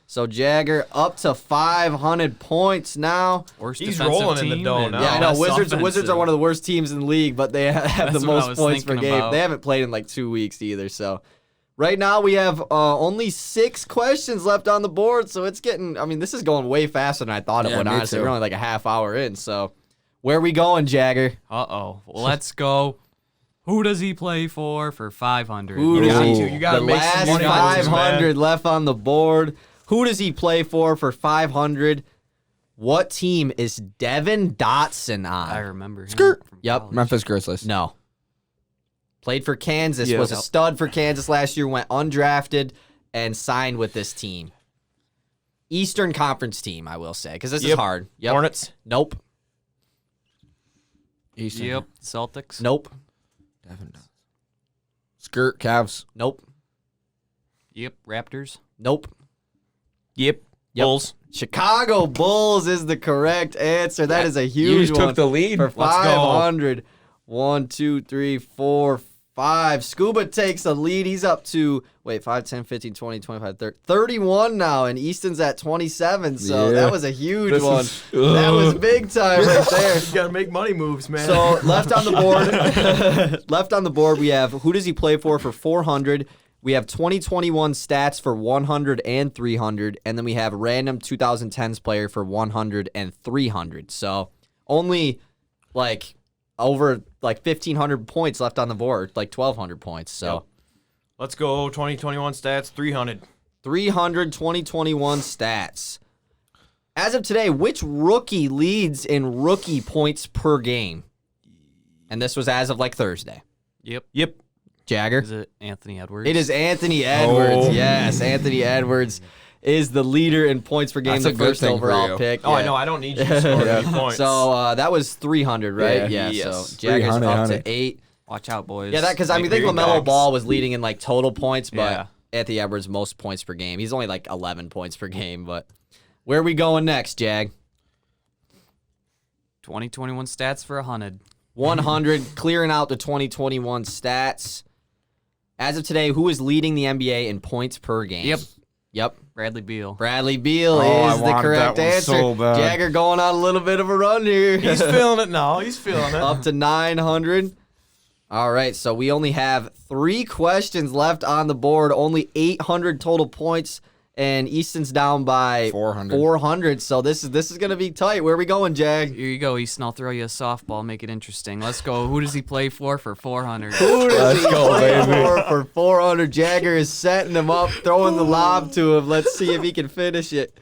So Jagger up to 500 points now. Worst He's defensive rolling in the team dough and now. Yeah, I know. best Wizards are offensive. one of the worst teams in the league, but they have the That's what I most was points per thinking game. about. They haven't played in like 2 weeks either. So right now we have only 6 questions left on the board. So it's getting. I mean, this is going way faster than I thought it Yeah, would. me Honestly, too. we're only like a half hour in. So where are we going, Jagger? Uh-oh. Well, let's go. Who does he play for 500? Who You does got he? to. You got to The make some last money on this, 500 man. left on the board. Who does he play for 500? What team is Devin Dotson on? I remember him. Skirt. From Yep. college. Memphis Grizzlies. No. Played for Kansas, Yeah. was a stud for Kansas last year, went undrafted, and signed with this team. Eastern Conference team, I will say, because this is Yep. hard. Yep. Hornets. Nope. Eastern. Yep. Celtics. Nope. Devin Dotson. Skirt. Cavs. Nope. Yep. Raptors. Nope. Yep. Bulls. Chicago Bulls is the correct answer. That is a huge one. lead. For Let's go. 500. 1, 2, 3, 4, 5. Scuba takes the lead. He's up to, 5, 10, 15, 20, 25, 30, 31 now, and Easton's at 27. So Yeah. that was a huge This one. is- That was big time right there. You got to make money moves, man. So left on the board, we have who does he play for 400. We have 2021 stats for 100 and 300, and then we have random 2010s player for 100 and 300. So only like over like 1,500 points left on the board, like 1,200 points. So Yep. Let's go 2021 stats 300. 300 2021 stats. As of today, which rookie leads in rookie points per game? And this was as of like Thursday. Yep. Jagger? Is it Anthony Edwards? It is Anthony Edwards. Oh. Yes, Anthony Edwards is the leader in points per game, That's the a good first thing for overall you. pick. Oh, I Yeah. know. I don't need you to score any points. So that was 300, right? Yeah. Yeah. Yes. So Jagger's 300, up 100. to 8. Watch out, boys. Yeah, that because I Make think big LaMelo bags. Ball was leading in like total points, but Yeah. Anthony Edwards most points per game. He's only like 11 points per game. But where are we going next, Jag? 2021 stats for 100. 100, clearing out the 2021 stats. As of today, who is leading the NBA in points per game? Yep. Bradley Beal. Bradley Beal Oh, I is the wanted correct that one answer. so bad. Jagger going on a little bit of a run here. He's feeling it now. He's feeling it. Up to 900. All right, so we only have 3 questions left on the board, only 800 total points, and Easton's down by 400. So this is going to be tight. Where are we going, Jag? Here you go, Easton. I'll throw you a softball. Make it interesting. Let's go. Who does he play for 400? Who does Let's he go, play baby. for 400? Jagger is setting him up, throwing the lob to him. Let's see if he can finish it.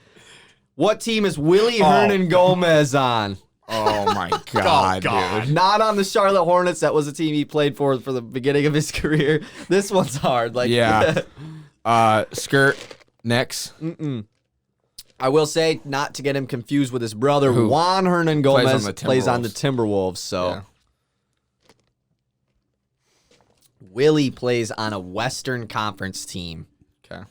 What team is Willie Hernan Gomez on? Oh my God, dude. Not on the Charlotte Hornets. That was a team he played for the beginning of his career. This one's hard. Like, Yeah. Skirt. Knicks. I will say, not to get him confused with his brother, Juan Hernan Gomez plays on the Timberwolves. So Yeah. Willie plays on a Western Conference team. Okay.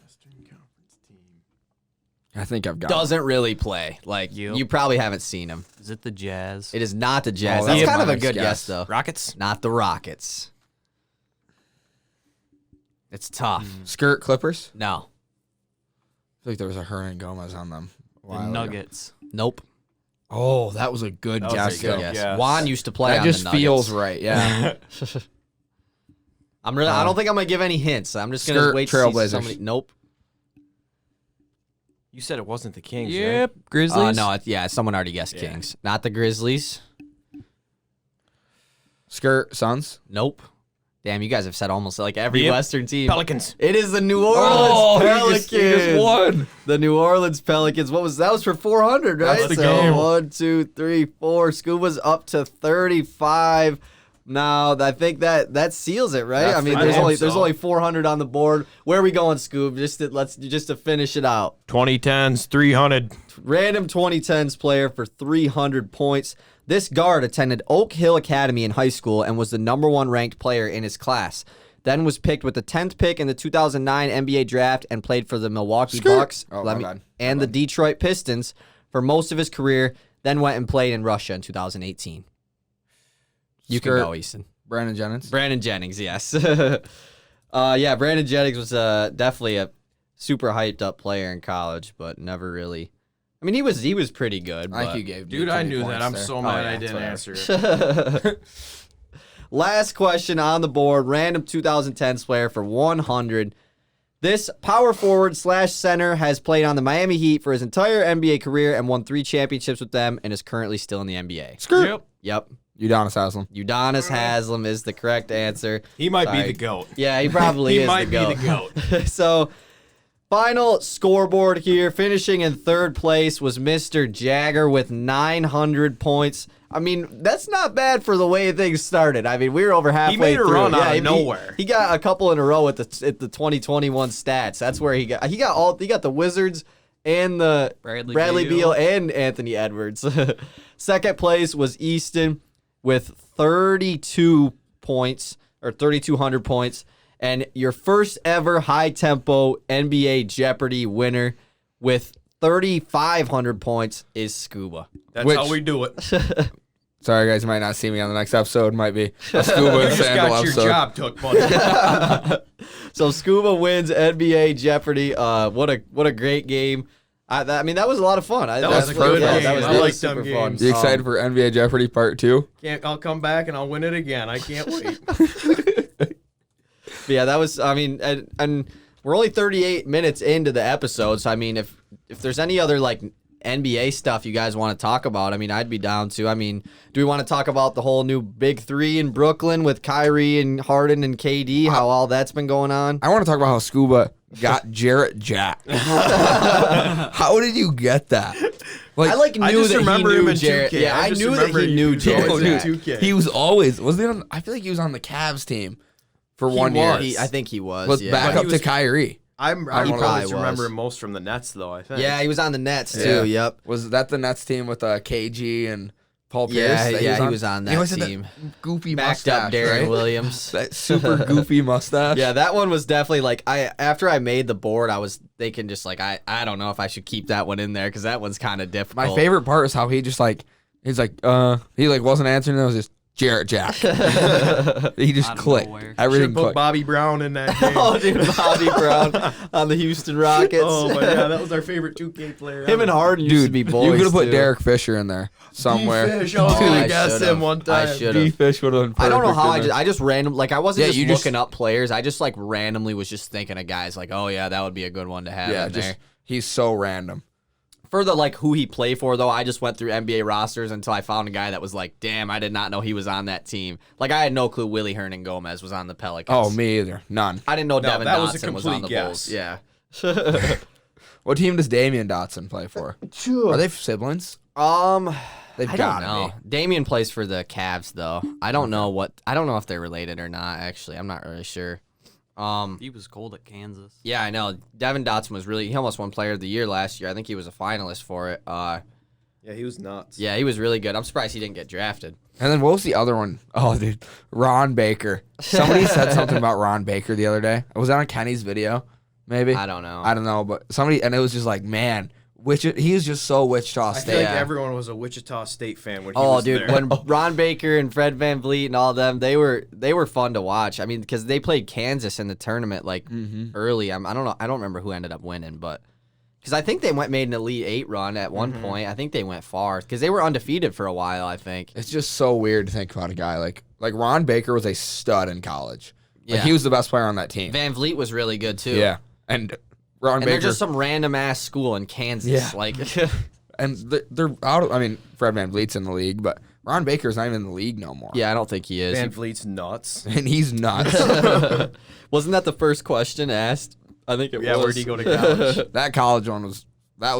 I think I've got Doesn't really play. Like, Yep. you probably haven't seen him. Is it the Jazz? It is not the Jazz. Oh, That's that's kind of my a next good guess. guess, though. Rockets? Not the Rockets. It's tough. Skirt Clippers. No. I feel like there was a Hernan Gomez on them. a while The ago. Nuggets. Nope. Oh, that was a good That was a guess. good though. guess. Yes. Juan used to play That on just the Nuggets. feels right. Yeah. I don't think I'm gonna give any hints. I'm just gonna Skirt wait to see Trailblazers. somebody. Nope. You said it wasn't the Kings, right? Yep. Grizzlies. No, someone already guessed Kings. Not the Grizzlies. Skirt Suns. Nope. Damn, you guys have said almost like every Yep. Western team. Pelicans. It is the New Orleans Pelicans. He just won. The New Orleans Pelicans. That was for 400, right? That's the so game. 1, 2, 3, 4. Scuba's up to 35. Now I think that seals it, right? That's I mean, the there's only 400 on the board. Where are we going, Scoob? Just to finish it out. 2010s, 300. Random 2010s player for 300 points. This guard attended Oak Hill Academy in high school and was the #1 ranked player in his class. Then was picked with the 10th pick in the 2009 NBA draft and played for the Milwaukee Bucks and the Detroit Pistons for most of his career. Then went and played in Russia in 2018. You can go, Easton. Brandon Jennings. Brandon Jennings, yes. Brandon Jennings was definitely a super hyped up player in college, but never really. I mean, he was pretty good. I think but- you gave. Dude, me I 20 knew that. points I'm there. so mad I that's didn't whatever. answer it. Last question on the board. Random 2010s player for 100. This power forward / center has played on the Miami Heat for his entire NBA career and won 3 championships with them and is currently still in the NBA. Skirt. Yep. Udonis Haslem. Udonis Haslem is the correct answer. He might Sorry. be the GOAT. Yeah, he probably He is might the be GOAT. the GOAT. So, final scoreboard here. Finishing in 3rd place was Mr. Jagger with 900 points. I mean, that's not bad for the way things started. I mean, we were over halfway made a through. run out of he- nowhere. He got a couple in a row at the 2021 stats. That's where he got the Wizards and the Bradley Beal Beal. and Anthony Edwards. 2nd place was Easton with 32 points or 3,200 points. And your first ever high tempo NBA Jeopardy winner with 3,500 points is Scuba. That's Which- how we do it. Sorry, guys. You might not see me on the next episode. Might be a Scuba You and just Sandal got your episode. job took, buddy. So Scuba wins NBA Jeopardy. What a great game. I mean, that was a lot of fun. That was a good game. I like them super games. fun. You excited for NBA Jeopardy Part 2? I'll come back and I'll win it again. I can't wait. Yeah, that was. I mean, and we're only 38 minutes into the episode, so I mean, if there's any other like NBA stuff you guys want to talk about, I mean, I'd be down to. I mean, do we want to talk about the whole new Big Three in Brooklyn with Kyrie and Harden and KD? How all that's been going on? I want to talk about how Scuba got Jarrett Jack. How did you get that? Like, I like knew I just that remember he him knew in Jarrett. 2K. Yeah, I I just knew that remember he he knew knew Jarrett. Jarrett Jack. Jack. 2K. he was always I feel like he was on the Cavs team for He 1 year. was. I think he was. Was yeah. back But up he to was- Kyrie. I probably always was. remember him most from the Nets, though, I think. Yeah, he was on the Nets too. Yeah. Yep. Was that the Nets team with KG and Paul Pierce? Yeah, that he was on He that always had team. goofy Backed mustache, up Darren right? Williams. That super goofy mustache. Yeah, that one was definitely like after I made the board, I was thinking just like I don't know if I should keep that one in there because that one's kind of difficult. My favorite part is how he just he wasn't answering. It was just Jarrett Jack. He just Out of clicked. nowhere. Everything Should put clicked. Bobby Brown in that game. Oh, dude, Bobby Brown on the Houston Rockets. Oh, but yeah, that was our favorite 2K player. Him and Harden used to be boys. you could have put too. Derek Fisher in there somewhere. D-Fish, I was Oh, going I to guess should've. him one time. I should've. D-Fish would have been perfect. I don't know how in there. I just random like I wasn't Yeah, just you just- looking up players. I just like randomly was just thinking of guys like, oh yeah, that would be a good one to have Yeah, in just there. he's so random. For the like who he played for though, I just went through NBA rosters until I found a guy that was like, damn, I did not know he was on that team. Like I had no clue Willie Hernan Gomez was on the Pelicans. Oh, me either. None. I didn't know No, Devin that was a Dotson was on the complete Bulls. guess. Yeah. What team does Damian Dotson play for? Are they siblings? They've I don't got to know. be. Damian plays for the Cavs though. I don't know if they're related or not. Actually, I'm not really sure. He was cold at Kansas. Yeah, I know. Devin Dotson was he almost won Player of the Year last year. I think he was a finalist for it. Yeah, he was nuts. Yeah, he was really good. I'm surprised he didn't get drafted. And then what was the other one? Oh, dude, Ron Baker. Somebody said something about Ron Baker the other day. Was that on Kenny's video? Maybe. I don't know. I don't know, but somebody, and it was just like, man, he was just so Wichita I State. feel like Yeah. everyone was a Wichita State fan when he Oh, was dude, there. when Ron Baker and Fred VanVleet and all of them, they were fun to watch. I mean, because they played Kansas in the tournament early. I don't know. I don't remember who ended up winning, but because I think they made an Elite Eight run at one point. I think they went far because they were undefeated for a while. I think. It's just so weird to think about a guy like Ron Baker was a stud in college. Like, Yeah. he was the best player on that team. Van Vliet was really good too. Yeah, and Ron And Baker. they're just some random ass school in Kansas. Yeah. Like, and they're out. I mean, Fred VanVleet's in the league, but Ron Baker's not even in the league no more. yeah, I don't think he is. Van Vliet's nuts. and he's nuts. Wasn't that the first question asked? I think it was. Yeah, where'd he go to college? That college one was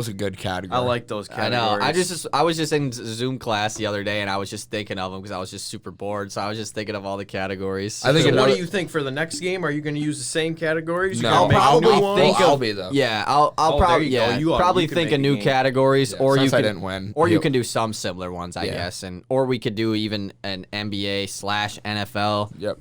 a good category. I like those I categories. know. I was just in Zoom class the other day, and I was just thinking of them because I was just super bored. So I was just thinking of all the categories. I think So what another- do you think for the next game? Are you going to use the same categories? You No, gonna make I'll new probably ones? think I'll of- be though. Yeah, I'll Oh, there probably you go. You probably can think make of a new game. categories, or Since you I can didn't win, or you he'll- can do some similar ones, I Yeah. guess, or we could do even an NBA/NFL Yep.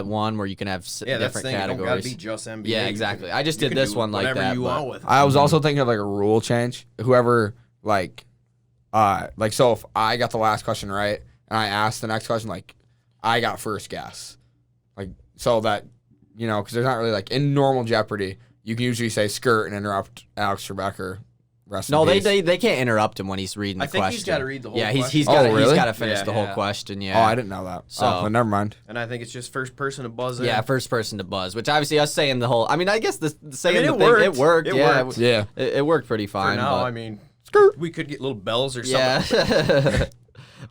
one where you can have Yeah, that's the different thing. It don't got to categories. be just NBA. Yeah, You exactly. can- I just you did can this do one like whatever that. you but- want with it. I was also thinking of like a rule change. Whoever so if I got the last question right and I asked the next question, like I got first guess, like so that because there's not really like in normal Jeopardy you can usually say skirt and interrupt Alex Trebek. Rest No, in peace. they can't interrupt him when he's reading the I think question. he's gotta read the whole Yeah, question. he's got Oh, really? he's got to finish Yeah. the whole Yeah. question. Oh, Yeah. I didn't know that. So- But never mind. And I think it's just first person to buzz in. Yeah, first person to buzz, which obviously us saying the whole. I mean, I guess saying it the thing, worked. it worked. It Yeah, worked. Yeah. It worked pretty For fine. now, but, I mean, we could get little bells or yeah. something.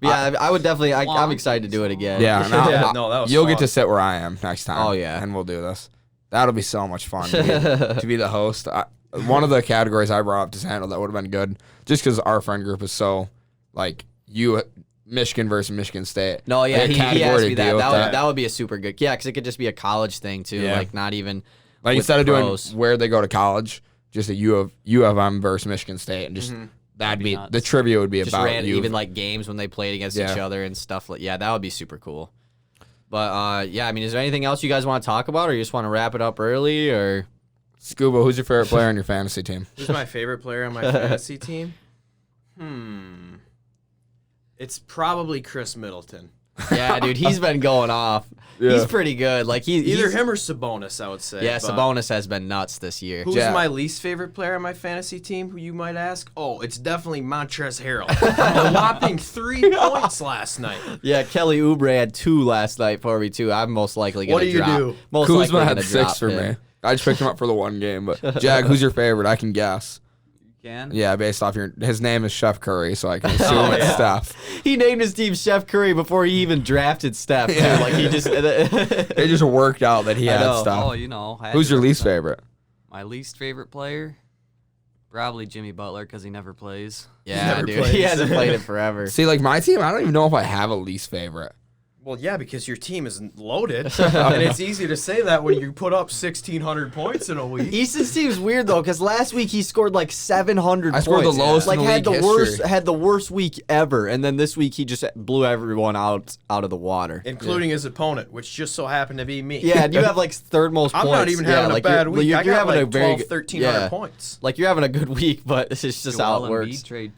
Yeah, I would definitely. I'm Long excited to do it again. Yeah, and Yeah, no, that was you'll fun. get to sit where I am next time. Oh, yeah. And we'll do this. That'll be so much fun to be the host. One of the categories I brought up to handle that would have been good, just because our friend group is so like Michigan versus Michigan State. No, yeah, Like, a he category asked to me deal that. with That would be a super good. Yeah, because it could just be a college thing too. Yeah. Like not even Like with instead of pros. doing where they go to college, just a U of M versus Michigan State, and just that'd be nuts. the trivia would be just about ran U. even like games when they played against each Yeah. other and stuff like. Yeah, that would be super cool. But yeah, I mean, is there anything else you guys want to talk about, or you just want to wrap it up early, or? Scuba, who's your favorite player on your fantasy team? Who's my favorite player on my fantasy team? It's probably Chris Middleton. Yeah, dude, he's been going off. Yeah. He's pretty good. Like Either him or Sabonis, I would say. Yeah, but Sabonis has been nuts this year. Who's Yeah. my least favorite player on my fantasy team, who you might ask? Oh, it's definitely Montrezl Harrell. A whopping 3 points last night. Yeah, Kelly Oubre had 2 last night for me too. I'm most likely gonna What do you drop. do? Most Kuzma likely had gonna 6 drop for him. me. I just picked him up for the one game, but Jag, who's your favorite? I can guess. Can? Yeah, based off his name is Chef Curry, so I can assume Oh, it's yeah. Steph. He named his team Chef Curry before he even drafted Steph. Too. Yeah. Like he just. It just worked out that he I had know. stuff. Oh, you know. I had Who's to your least represent- favorite? My least favorite player? Probably Jimmy Butler because he never plays. Yeah, Never dude. plays. He hasn't played it forever. See, like my team, I don't even know if I have a least favorite. Well, yeah, because your team is loaded, and it's easy to say that when you put up 1,600 points in a week. Easton's team's weird though, because last week he scored like 700 I points. scored the lowest like in the had league the worst history. had the worst week ever, and then this week he just blew everyone out of the water. Including his opponent, which just so happened to be me. Yeah, and you have like third most I'm points. not even Yeah, having like a bad you're, week. You're, I you're got having like a very 12, good- 1,300 yeah. points. Like you're having a good week, but it's just how Joel it works. Embiid trade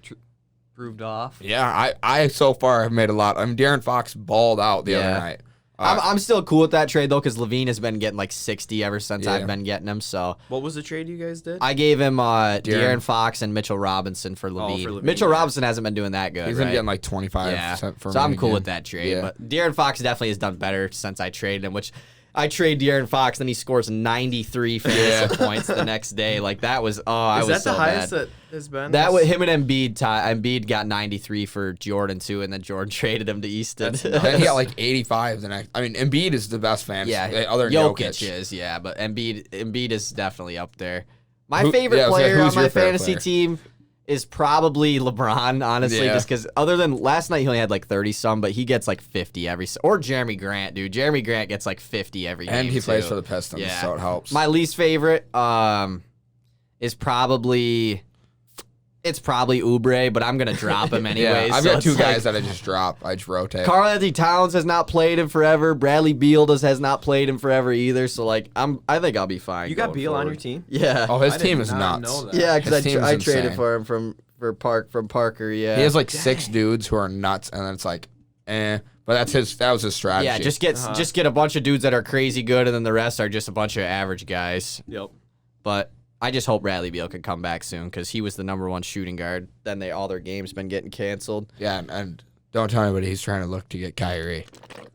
proved off. Yeah, I so far have made a lot. Darren Fox balled out the other Yeah. night. I'm still cool with that trade though, because Levine has been getting like 60 ever since Yeah. I've been getting him. So What was the trade you guys did? I gave him De'Aaron Fox and Mitchell Robinson for Levine. for Levine, Mitchell yeah. Robinson hasn't been doing that good. He's right? been getting like 25 Yeah, for so me I'm cool again. with that trade. Yeah. But De'Aaron Fox definitely has done better since I traded him, which I trade De'Aaron Fox, then he scores 93 fantasy points the next day. Like that was I Is was that so the highest bad. that has been? That was him and Embiid. Embiid got 93 for Jordan too, and then Jordan traded him to Easton. Then he got like 85 the next. I mean, Embiid is the best fantasy. yeah, Other than Jokic Jokic. is but Embiid is definitely up there. My favorite I was like, player who's on your my favorite fantasy player? team is probably LeBron, honestly, Yeah. just because other than last night he only had like 30-some, but he gets like 50 or Jeremy Grant, dude. Jeremy Grant gets like 50 every game, And he plays too. for the Pistons, Yeah. so it helps. My least favorite is probably Oubre, but I'm gonna drop him anyways. Yeah, I've so got two it's guys like, that I just drop. I just rotate. Karl-Anthony Towns has not played in forever. Bradley Beal has not played in forever either. So like I think I'll be fine. You got going Beal on forward. your team? Yeah. Oh, his I team did is not nuts. know that. Yeah, His because team is I traded insane. for him from Parker. Yeah. He has like 6 dudes who are nuts, and then it's like, but that was his strategy. Yeah, just get a bunch of dudes that are crazy good, and then the rest are just a bunch of average guys. Yep. But I just hope Bradley Beal can come back soon because he was the #1 shooting guard. Then all their games been getting canceled. Yeah, and don't tell anybody he's trying to look to get Kyrie.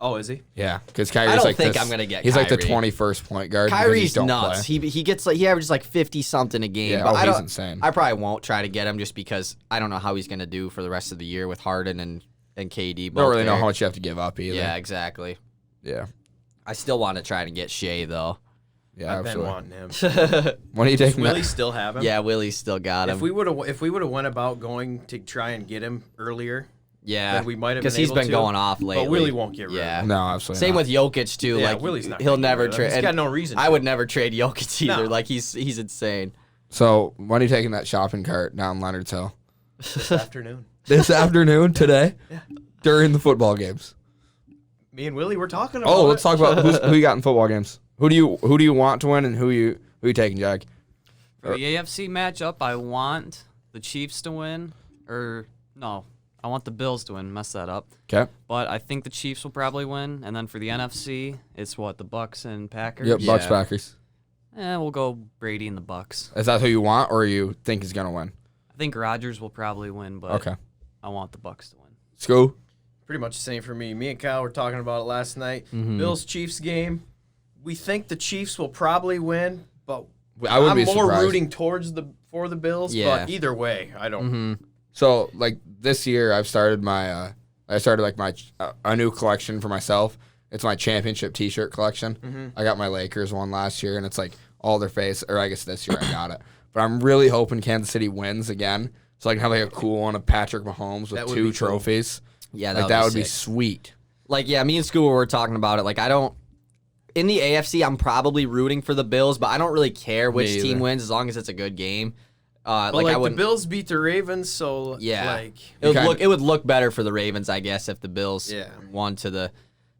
Oh, is he? Yeah, because Kyrie's I don't like think this, I'm gonna get He's like the Kyrie. 21st point guard. because Kyrie's don't nuts. Play. He gets he averages like 50 something a game. Yeah, but he's insane. I probably won't try to get him just because I don't know how he's gonna do for the rest of the year with Harden and KD. Don't both really know there. how much you have to give up either. Yeah, exactly. yeah, I still want to try to get Shea though. yeah. I've been Absolutely. wanting him. When are you Does taking Willie that? still have him? Yeah, Willie's still got him. If we would have went about going to try and get him earlier, yeah, then we might have because been he's able been to, going off lately. but Willie won't get rid of Yeah. him. No, absolutely. Same not. with Jokic too. Yeah, like Willie's not he'll gonna get never rid of him. trade. He's got no reason I to. would never trade Jokic either. No. Like he's insane. So when are you taking that shopping cart down Leonard's Hill? This afternoon. This afternoon, today, during the football games. Me and Willie were talking about Oh, let's it. talk about who you got in football games. Who do you want to win, and who you taking, Jag? For the AFC matchup, I want the Chiefs to win. Or, no, I want the Bills to win. Mess that up. Okay. But I think the Chiefs will probably win. And then for the NFC, it's what, the Bucks and Packers? Yep, Bucks Yeah. Packers. We'll go Brady and the Bucks. Is that who you want, or you think is gonna win? I think Rodgers will probably win, but Okay. I want the Bucks to win. Scoo. Pretty much the same for me. Me and Kyle were talking about it last night. Bills Chiefs game. We think the Chiefs will probably win, but I would I'm be more surprised. rooting for the Bills. Yeah. But either way, I don't. Mm-hmm. So like this year, I've started my a new collection for myself. It's my championship T-shirt collection. I got my Lakers one last year, and it's like all their face. Or I guess this year I got it. But I'm really hoping Kansas City wins again, so I can have like a cool one of Patrick Mahomes with That would 2 be cool. trophies. Yeah, Like that would be sick. sweet. Like, yeah, me and Scuba were talking about it. Like, in the AFC, I'm probably rooting for the Bills, but I don't really care which Me team either. wins as long as it's a good game. But I the wouldn't. Bills beat the Ravens, so Yeah. like It would look better for the Ravens, I guess, if the Bills Yeah. won to the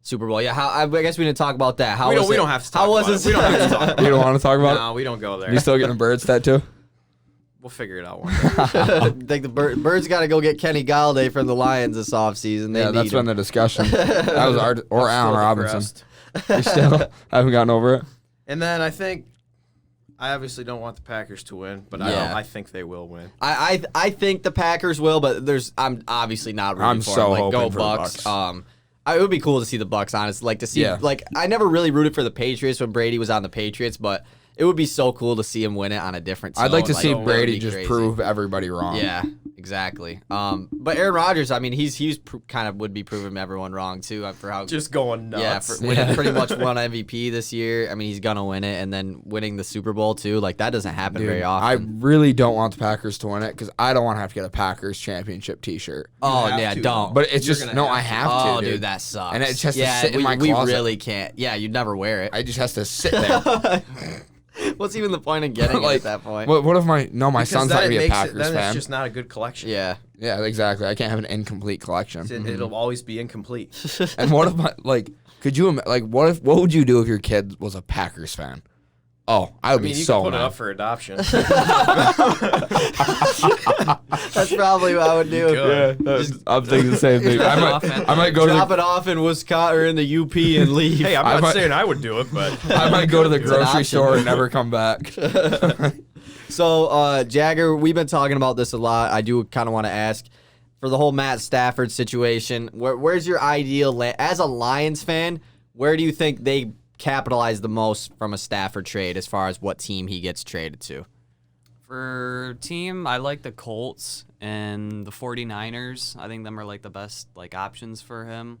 Super Bowl. Yeah, I guess we didn't talk about that. How we was don't, we it? don't have to talk How was about it? it. We don't have to talk about You it. don't want to talk about No, we don't go there. it? You still getting a Birds tattoo? We'll figure it out one day. I think the Birds got to go get Kenny Galladay from the Lions this offseason. They Yeah, need that's been him. the discussion. That was Allen Still Robinson. depressed. You still haven't gotten over it? And then I obviously don't want the Packers to win, but Yeah. I think they will win. I think the Packers will, but I'm obviously not rooting I'm for so them. Like, hoping go for the Bucks. Bucks. It would be cool to see the Bucks, honestly. Like to see, Yeah. like I never really rooted for the Patriots when Brady was on the Patriots, but it would be so cool to see him win it on a different team. I'd like to see that would Brady be just crazy. prove everybody wrong. Yeah, exactly. But Aaron Rodgers, I mean, he's kind of would be proving everyone wrong too for how Just going nuts. winning pretty much won MVP this year. I mean, he's gonna win it, and then winning the Super Bowl too. Like that doesn't happen Dude, very I often. really don't want the Packers to win it because I don't want to have to get a Packers championship T-shirt. Oh have yeah, to, don't. But it's You're just gonna no, have I to. have Oh, to, dude, that sucks. And it just has to yeah, sit in we, my we closet. really can't. Yeah, you'd never wear it. I just has to sit there. What's even the point of getting it Like, at that point? what if my Because son's not then gonna be it a makes Packers it, then fan? it's just not a good collection. Yeah. Yeah, exactly. I can't have an incomplete collection. It'll always be incomplete. And what if what would you do if your kid was a Packers fan? Oh, I would I mean, be you so can put it mad. up for adoption. That's probably what I would do. I'm thinking the same thing. I might go Drop to it off in Wisconsin or in the UP and leave. Hey, I'm I not might- saying I would do it, but I might go to the an grocery option. store and never come back. So, Jagger, we've been talking about this a lot. I do kind of want to ask, for the whole Matt Stafford situation, where's your ideal as a Lions fan? Where do you think they capitalize the most from a Stafford trade as far as what team he gets traded to? For team, I like the Colts and the 49ers. I think them are like the best like options for him.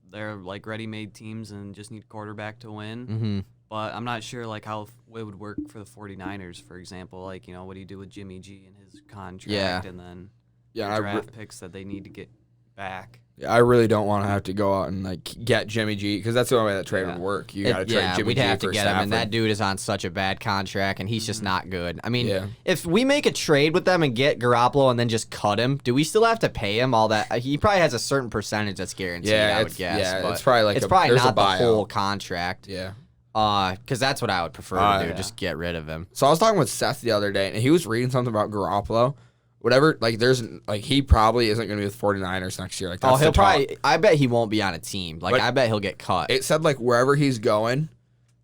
They're like ready-made teams and just need quarterback to win. Mm-hmm. but I'm not sure like how it would work for the 49ers, for example. Like, what do you do with Jimmy G and his contract, and then draft picks that they need to get back? Yeah, I really don't want to have to go out and like get Jimmy G because that's the only way that trade would work. You got to trade Jimmy G we'd have for to get Stafford. him, and that dude is on such a bad contract, and he's just not good. I mean, if we make a trade with them and get Garoppolo and then just cut him, do we still have to pay him all that? He probably has a certain percentage that's guaranteed. I would guess. Yeah, but it's probably like it's probably not the buyout. whole contract. Yeah. Because that's what I would prefer to do. Just get rid of him. So I was talking with Seth the other day, and he was reading something about Garoppolo. Whatever, like there's like he probably isn't going to be with 49ers next year. Like that's he'll probably. I bet he won't be on a team. Like I bet he'll get cut. It said like wherever he's going,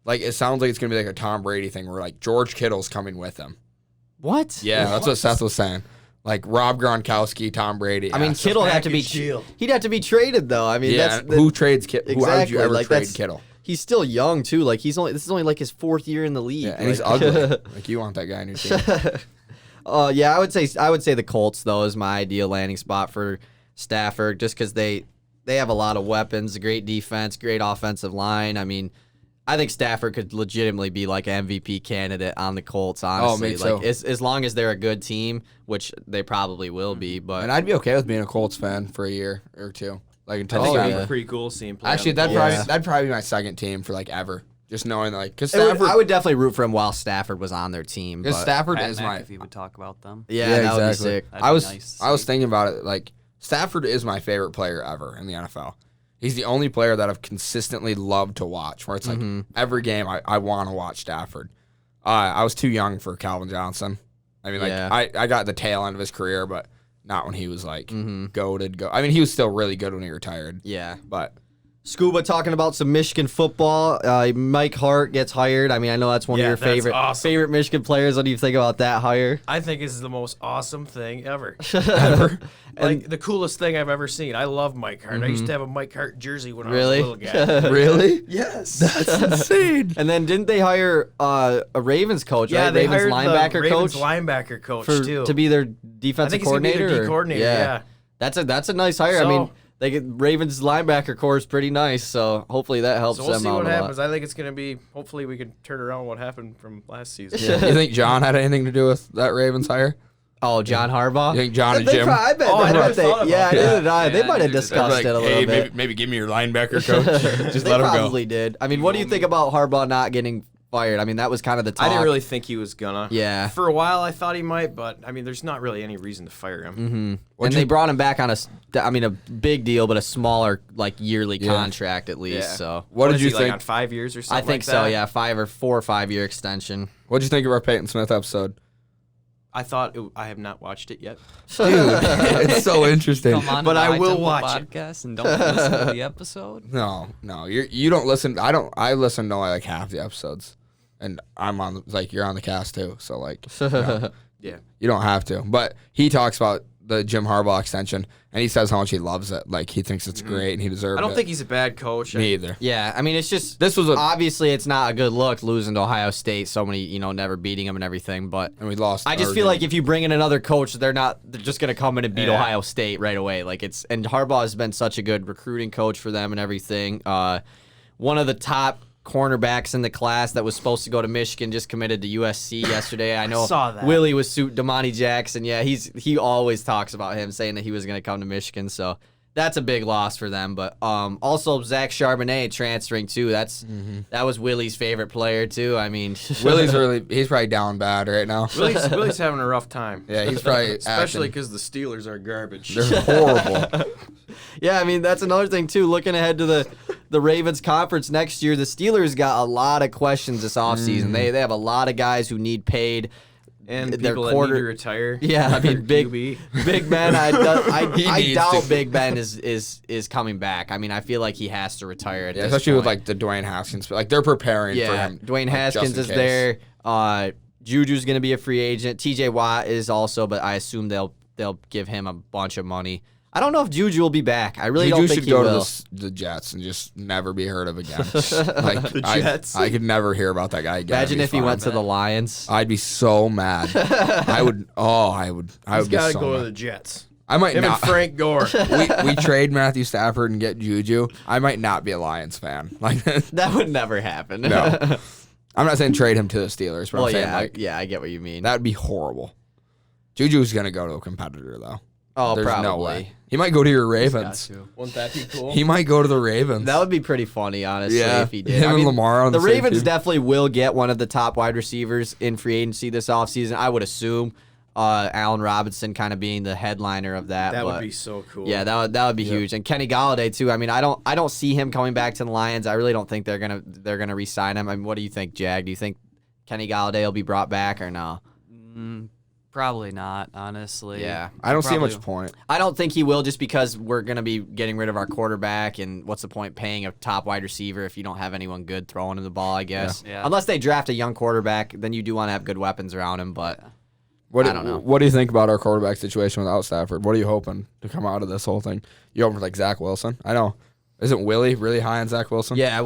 like it sounds like it's going to be like a Tom Brady thing where like George Kittle's coming with him. What? Yeah, that's what Seth was saying. Like Rob Gronkowski, Tom Brady. I mean, Kittle have to be. He'd have to be traded though. I mean, who trades Kittle? Exactly. Why would you ever trade Kittle? He's still young too. Like this is only like his 4th year in the league. Yeah, and he's ugly. Like you want that guy in your team. Yeah, I would say the Colts though is my ideal landing spot for Stafford, just because they have a lot of weapons, a great defense, great offensive line. I mean, I think Stafford could legitimately be like an MVP candidate on the Colts. Honestly, me too. Like as long as they're a good team, which they probably will be. But and I'd be okay with being a Colts fan for a year or two, like until I think it'd Stafford. be pretty cool seeing play. Actually, that'd probably be my second team for like ever. Just knowing like because I would definitely root for him while Stafford was on their team. Because Stafford Pat is if he would talk about them. Yeah, that exactly. would be sick. I was thinking about it. Like Stafford is my favorite player ever in the NFL. He's the only player that I've consistently loved to watch. Where it's like every game I want to watch Stafford. I was too young for Calvin Johnson. I mean, like I got the tail end of his career, but not when he was like goated. I mean, he was still really good when he retired. Yeah, but. Scuba talking about some Michigan football. Mike Hart gets hired. I mean, I know that's one of your favorite Michigan players. What do you think about that hire? I think this is the most awesome thing ever. And the coolest thing I've ever seen. I love Mike Hart. I used to have a Mike Hart jersey when I was a little guy. Really? Yes. That's insane. And then didn't they hire a Ravens coach? Yeah, right? they Ravens hired linebacker the Ravens coach linebacker coach too. to be their I defensive think he's coordinator. gonna be their D coordinator. Yeah. That's a nice hire. I mean, they get Ravens linebacker core is pretty nice, so hopefully that helps them out. So we'll see what a happens. lot. I think it's gonna be. Hopefully, we can turn around what happened from last season. Yeah. You think John had anything to do with that Ravens hire? Oh, John Harbaugh. You think John and Jim? I bet. I never thought about that. They might have discussed it a little bit. Maybe give me your linebacker coach. Just let him go. Probably did. I mean, what do you think about Harbaugh not getting fired? I mean, that was kind of the talk. I didn't really think he was gonna. Yeah. For a while, I thought he might, but I mean, there's not really any reason to fire him. Mm-hmm. And they brought him back on a big deal, but a smaller like yearly contract at least. Yeah. So What did is you he, think? Like on 5 years or something? I think like so. that? Yeah, 4 or 5 year extension. What did you think of our Peyton Smith episode? I thought I have not watched it yet. Dude, it's so interesting. Come on, But to the I will iTemple watch it. podcast and don't listen to the episode. No, you don't listen. I listen to only like half the episodes, and I'm on you're on the cast too. So like, Yeah. you don't have to. But he talks about the Jim Harbaugh extension, and he says how much he loves it. Like he thinks it's great, and he deserves it. I don't think he's a bad coach. Me either. Yeah, I mean, it's just This was obviously it's not a good look losing to Ohio State. So many, never beating them and everything. But and we lost. I just feel like if you bring in another coach, they're just gonna come in and beat Yeah. Ohio State right away. And Harbaugh has been such a good recruiting coach for them and everything. One of the top cornerbacks in the class that was supposed to go to Michigan just committed to USC yesterday. I know saw that. Willie was Damani Jackson. Yeah, he always talks about him saying that he was gonna come to Michigan. So that's a big loss for them. But also Zach Charbonnet transferring too. That was Willie's favorite player too. I mean, he's probably down bad right now. Willie's having a rough time. Yeah, he's probably Especially acting- because the Steelers are garbage. They're horrible. Yeah, I mean, that's another thing, too. Looking ahead to the Ravens conference next year, the Steelers got a lot of questions this offseason. They have a lot of guys who need paid. And their people that need to retire. Yeah, I mean, Big Ben, I needs doubt to. Big Ben is coming back. I mean, I feel like he has to retire at Yeah, this especially point. with like the Dwayne Haskins. Like they're preparing for him. Dwayne like, Haskins just in is case. there. Juju's going to be a free agent. TJ Watt is also, but I assume they'll give him a bunch of money. I don't know if Juju will be back. I really don't think should he go will. to the Jets and just never be heard of again. Like The Jets. I could never hear about that guy again. Imagine if he went to the Lions. I'd be so mad. I would. Oh, I would. I He's would be got to so go mad. to the Jets. I might Him not. and Frank Gore. we trade Matthew Stafford and get Juju. I might not be a Lions fan. Like That would never happen. No. I'm not saying trade him to the Steelers, but Well, I'm saying I get what you mean. that would be horrible. Juju's gonna go to a competitor though. Oh, There's probably. no way. He might go to your Ravens. Wouldn't that be cool? He might go to the Ravens. That would be pretty funny, honestly, Yeah. if he did. Him and Lamar on the same Ravens team. definitely will get one of the top wide receivers in free agency this offseason. I would assume Allen Robinson kind of being the headliner of that. That but would be so cool. Yeah, that would be huge. And Kenny Golladay too. I mean, I don't see him coming back to the Lions. I really don't think they're gonna re-sign him. I mean, what do you think, Jag? Do you think Kenny Golladay will be brought back or no? Probably not, honestly. Yeah. I don't see much point. I don't think he will just because we're going to be getting rid of our quarterback, and what's the point paying a top wide receiver if you don't have anyone good throwing in the ball, I guess. Yeah. Unless they draft a young quarterback, then you do want to have good weapons around him, but I don't know. What do you think about our quarterback situation without Stafford? What are you hoping to come out of this whole thing? You hoping for like Zach Wilson? I know. Isn't Willie really high on Zach Wilson? Yeah,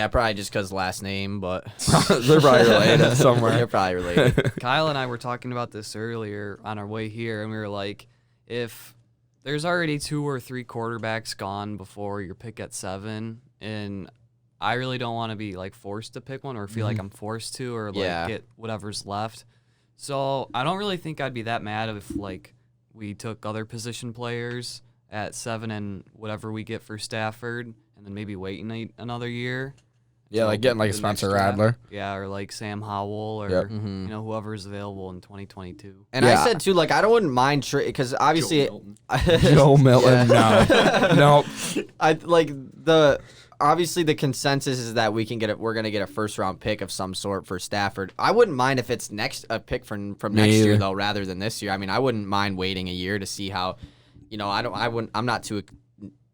probably just because last name, but They're probably related somewhere. They're probably related. Kyle and I were talking about this earlier on our way here, and we were like, if there's already 2 or 3 quarterbacks gone before your pick at 7, and I really don't want to be like forced to pick one or feel like I'm forced to or like get whatever's left. So I don't really think I'd be that mad if like we took other position players at 7 and whatever we get for Stafford, and then maybe waiting another year. Yeah, like getting like a Spencer Radler. Yeah, or like Sam Howell, or whoever's available in 2022. And I said too, like I wouldn't mind because obviously Joe Milton. No. I like obviously the consensus is that we're gonna get a first round pick of some sort for Stafford. I wouldn't mind if it's a pick from next year though, rather than this year. I mean, I wouldn't mind waiting a year to see how. I'm not too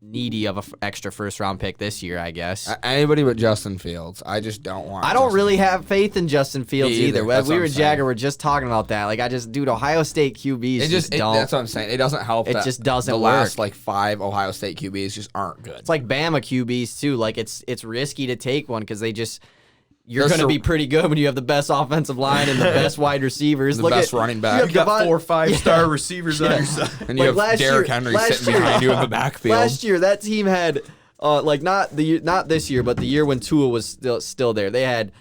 needy of an extra first round pick this year, I guess. Anybody but Justin Fields. I just don't want. I don't really have faith in Justin Fields either. We were Jagger. We're just talking about that. Like dude, Ohio State QBs just don't. That's what I'm saying. It doesn't help. It just doesn't the work. last like 5 Ohio State QBs just aren't good. It's like Bama QBs too. Like it's risky to take one because you're going to be pretty good when you have the best offensive line and the best wide receivers. The best running back. You got 4 5-star receivers on your side. And you have Derrick Henry sitting behind you in the backfield. Last year, that team had, not this year, but the year when Tua was still there. They had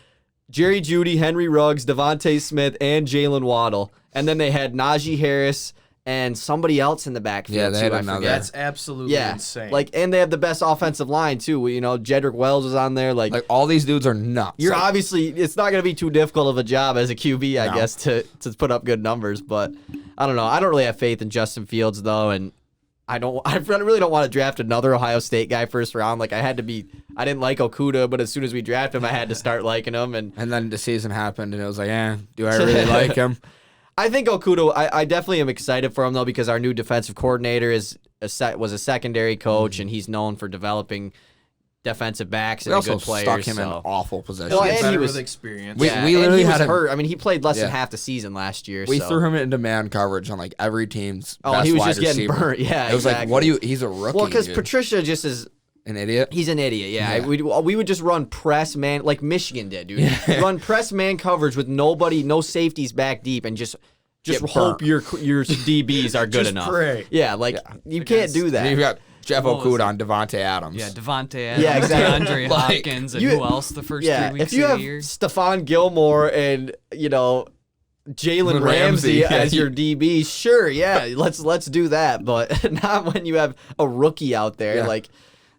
Jerry Jeudy, Henry Ruggs, Devontae Smith, and Jalen Waddle. And then they had Najee Harris and somebody else in the backfield. Yeah, they had too, another. That's absolutely insane. And they have the best offensive line too. Jedrick Wells was on there. Like all these dudes are nuts. You're obviously it's not going to be too difficult of a job as a QB, I guess, to put up good numbers. But I don't know. I don't really have faith in Justin Fields though, and I really don't want to draft another Ohio State guy first round. Like I didn't like Okuda, but as soon as we drafted him, I had to start liking him. And then the season happened, and it was like, do I really like him? I think Okuda, I definitely am excited for him, though, because our new defensive coordinator was a secondary coach, and he's known for developing defensive backs and good players. We also stuck him in awful positions. Well, and he was experience. We literally he was had hurt. I mean, he played less than half the season last year. We threw him into man coverage on like every team's best he was wide just getting receiver. burnt. Yeah, it was exactly. like, he's a rookie. Well, because Patricia just is... An idiot? He's an idiot, yeah. We would just run press man, like Michigan did, dude. Run press man coverage with no safeties back deep, and just hope your DBs are good enough. Pray. Yeah, you can't do that. And you've got Jeff Okuda on Devontae Adams. Yeah, Devontae Adams, yeah, exactly. DeAndre Hopkins, and who else the first 3 weeks if you of have the year? Stephon Gilmore and, Jalen Ramsey as your DB, sure, yeah, let's do that. But not when you have a rookie out there. Yeah. Like,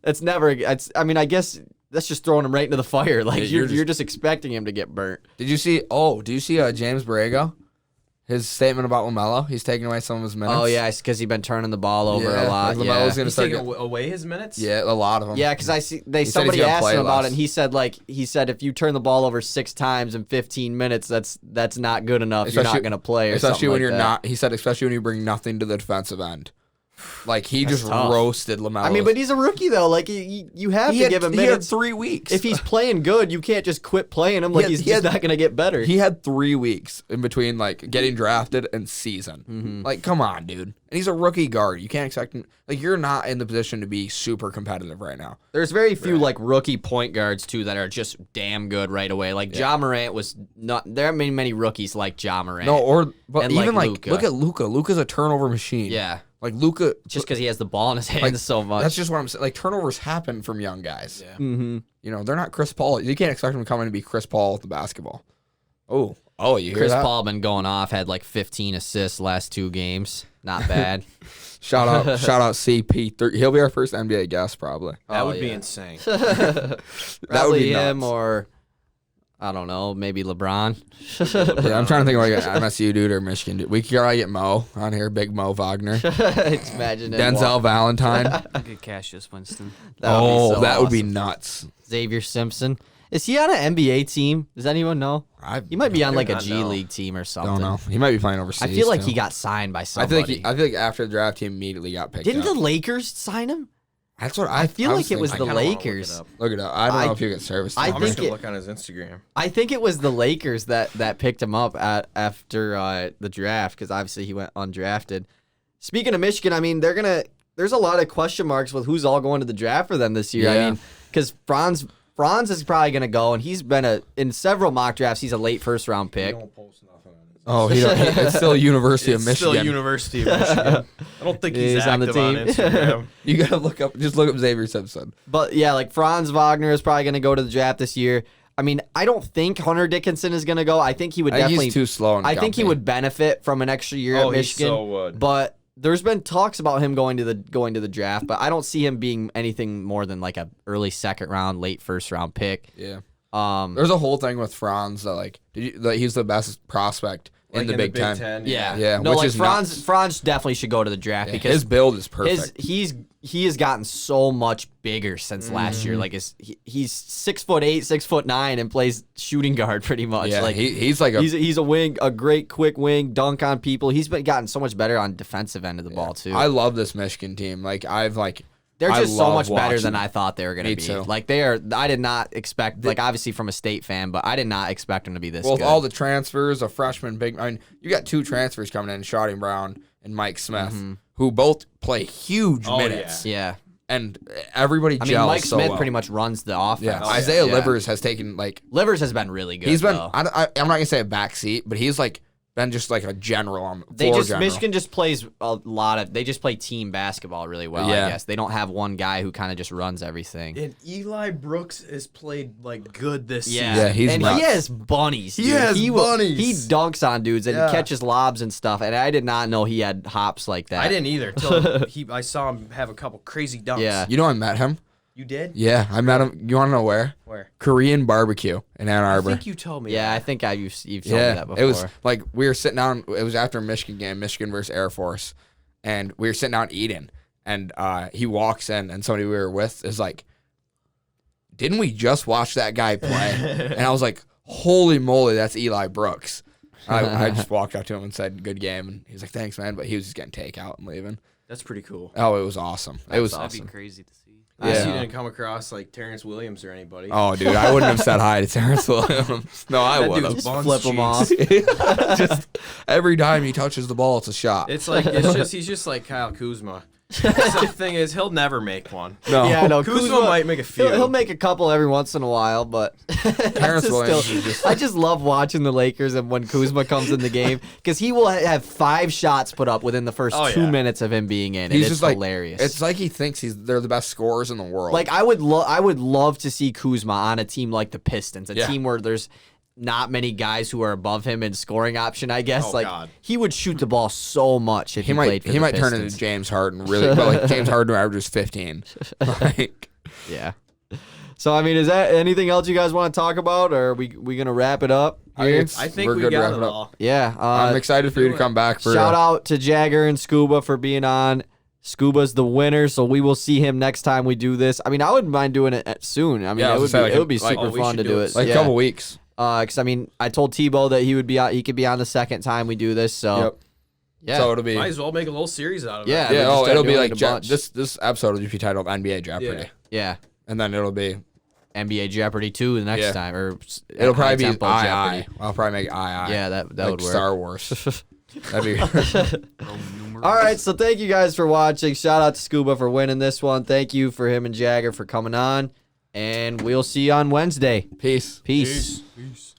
I guess that's just throwing him right into the fire. Like, you're just expecting him to get burnt. Did you see James Borrego? His statement about LaMelo, he's taking away some of his minutes. Oh, yeah, because he's been turning the ball over a lot. Like LaMelo's gonna he's taking away his minutes? Yeah, a lot of them. Yeah, because somebody asked him about it, and he said if you turn the ball over 6 times in 15 minutes, that's not good enough. You're not going to play. Especially when you're not. He said, especially when you bring nothing to the defensive end. Like he just roasted LaMelo. I mean, but he's a rookie though. Like you have to give him minutes. He had 3 weeks. If he's playing good, you can't just quit playing him. Like he's not going to get better. He had 3 weeks in between like getting drafted and season. Like, come on, dude. And he's a rookie guard. You can't expect him. Like, you're not in the position to be super competitive right now. There's very few like rookie point guards too that are just damn good right away. Like Ja Morant was not. There aren't many rookies like Ja Morant. No, but and even like Luka. look at Luka. Luka's a turnover machine. Yeah. Like Luka, Just because he has the ball in his hands so much. that's just what I'm saying. Like, turnovers happen from young guys. Yeah. Mm-hmm. You know, they're not Chris Paul. You can't expect him to come in and be Chris Paul with the basketball. Oh, you hear Chris that? Paul been going off. Had like 15 assists last 2 games. Not bad. Shout out CP. He'll be our first NBA guest probably. That would be yeah. insane. That would Probably be him nuts. or I don't know, maybe LeBron. Yeah, I'm trying to think of like an MSU dude or Michigan dude. We could probably get Mo on here, big Mo Wagner, Imagine it. Denzel Valentine. Get Cassius Winston. That would be so that would be awesome. nuts. Xavier Simpson. Is he on an NBA team? Does anyone know? He might be on like a not G know. League team or something. Don't know. He might be playing overseas. I feel like too. he got signed by I somebody. feel like after the draft, he immediately got picked Didn't up. the Lakers sign him? That's what I feel like it was thinking. the I kinda wanna look Lakers. it up. Look it up. I don't know if you get service. I time. I'm think just gonna it- look on his Instagram. I think it was the Lakers that picked him up after the draft because obviously he went undrafted. Speaking of Michigan, I mean there's a lot of question marks with who's all going to the draft for them this year. Yeah. I mean, because Franz is probably gonna go, and he's been in several mock drafts. He's a late first round pick. Oh, it's still University of It's Michigan. still University of Michigan. I don't think he's He's on the active on team. Instagram. You gotta look up Xavier Simpson. But yeah, like Franz Wagner is probably gonna go to the draft this year. I mean, I don't think Hunter Dickinson is gonna go. I think he would I think definitely. he's too slow. I think he would benefit from an extra year Oh, at he Michigan. so would. But there's been talks about him going to the draft, but I don't see him being anything more than like a early second round, late first round pick. Yeah. Um, There's a whole thing with Franz that like that he's the best prospect in the Big Ten. yeah, Yeah, No, which like is Franz definitely should go to the draft Yeah, because his build is perfect. he has gotten so much bigger since last year. Like he's 6'8", 6'9", and plays shooting guard pretty much. yeah, like he's like he's a wing, a great quick wing, dunk on people. He's gotten so much better on defensive end of the ball too. I love this Michigan team. Like They're I just so love much better than watching I thought they were going to Me be. too. Like they are. I did not expect. Like obviously from a state fan, but I did not expect them to be this Well, good. with all the transfers, a freshman big. I mean, you got 2 transfers coming in, Shotty Brown and Mike Smith, who both play huge minutes, yeah. and everybody I mean, gels Mike so Smith well. pretty much runs the offense. Yeah, Oh, yeah. Isaiah Yeah. Livers has taken like Livers has been really good. he's been. though. I'm not gonna say a backseat, but he's like been just like a general on They floor just general. Michigan just plays a lot of. They just play team basketball really well. Yeah. I guess they don't have one guy who kind of just runs everything. And Eli Brooks has played like good this Yeah, season. Yeah, he's and nuts. he has bunnies. He dude. has bunnies. He dunks on dudes and Yeah. catches lobs and stuff. And I did not know he had hops like that. I didn't either till I saw him have a couple crazy dunks. Yeah. You know, I met him. You did? Yeah, I met him. You want to know where? Where? Korean barbecue in Ann I Arbor. think you told me. Yeah, that. I think you've told me that before. It was like we were sitting down. It was after a Michigan game, Michigan versus Air Force, and we were sitting down eating. And he walks in, and somebody we were with is like, "Didn't we just watch that guy play?" And I was like, "Holy moly, that's Eli Brooks." I just walked up to him and said, "Good game," and he's like, "Thanks, man." But he was just getting takeout and leaving. That's pretty cool. Oh, it was awesome. It was That'd awesome. be crazy to see. I guess Yeah. you didn't come across like Terrence Williams or anybody. Oh, dude, I wouldn't have said hi to Terrence Williams. No, I That would dude's have. buns flip him off. Just every time he touches the ball, it's a shot. It's like he's just like Kyle Kuzma. So the thing is, he'll never make one. No, Yeah, no, Kuzma might make a few. He'll make a couple every once in a while, but Terrence Williams is just- I just love watching the Lakers and when Kuzma comes in the game because he will have 5 shots put up within the first Oh, 2 yeah. minutes of him being in. And he's it's just like hilarious. It's like he thinks they're the best scorers in the world. Like I would love to see Kuzma on a team like the Pistons, a Yeah. team where there's not many guys who are above him in scoring option. I guess Oh, like God. he would shoot the ball so much if he, played for he the might turn Pistons. into James Harden really, but like James Harden averages 15. Like, Yeah. So I mean, is that anything else you guys want to talk about, or are we gonna wrap it up here? I think we're we good to got wrap it it up. all. Yeah. I'm excited for you to come back for Shout out to Jagger and Scuba for being on. Scuba's the winner, so we will see him next time we do this. I mean, I wouldn't mind doing it soon. I mean, Yeah, I it was would gonna be, say, it would be like, super we fun should to do do it it. like yeah. a couple weeks. Because I mean, I told Tebow that he could be on the second time we do this. So Yep. yeah, So it'll be Might as well make a little series out of it. Yeah. yeah. we'll just Oh, start it'll be doing like it a bunch. this episode will just be titled NBA Jeopardy, Yeah. and then it'll be NBA Jeopardy 2 the next Yeah. time, or it'll probably be high-tempo I. I'll probably make it I. Yeah, that like would work. Star Wars. That'd be. Roman cameras. All right, so thank you guys for watching. Shout out to Scuba for winning this one. Thank you for him and Jagger for coming on. And we'll see you on Wednesday. Peace. Peace. Peace.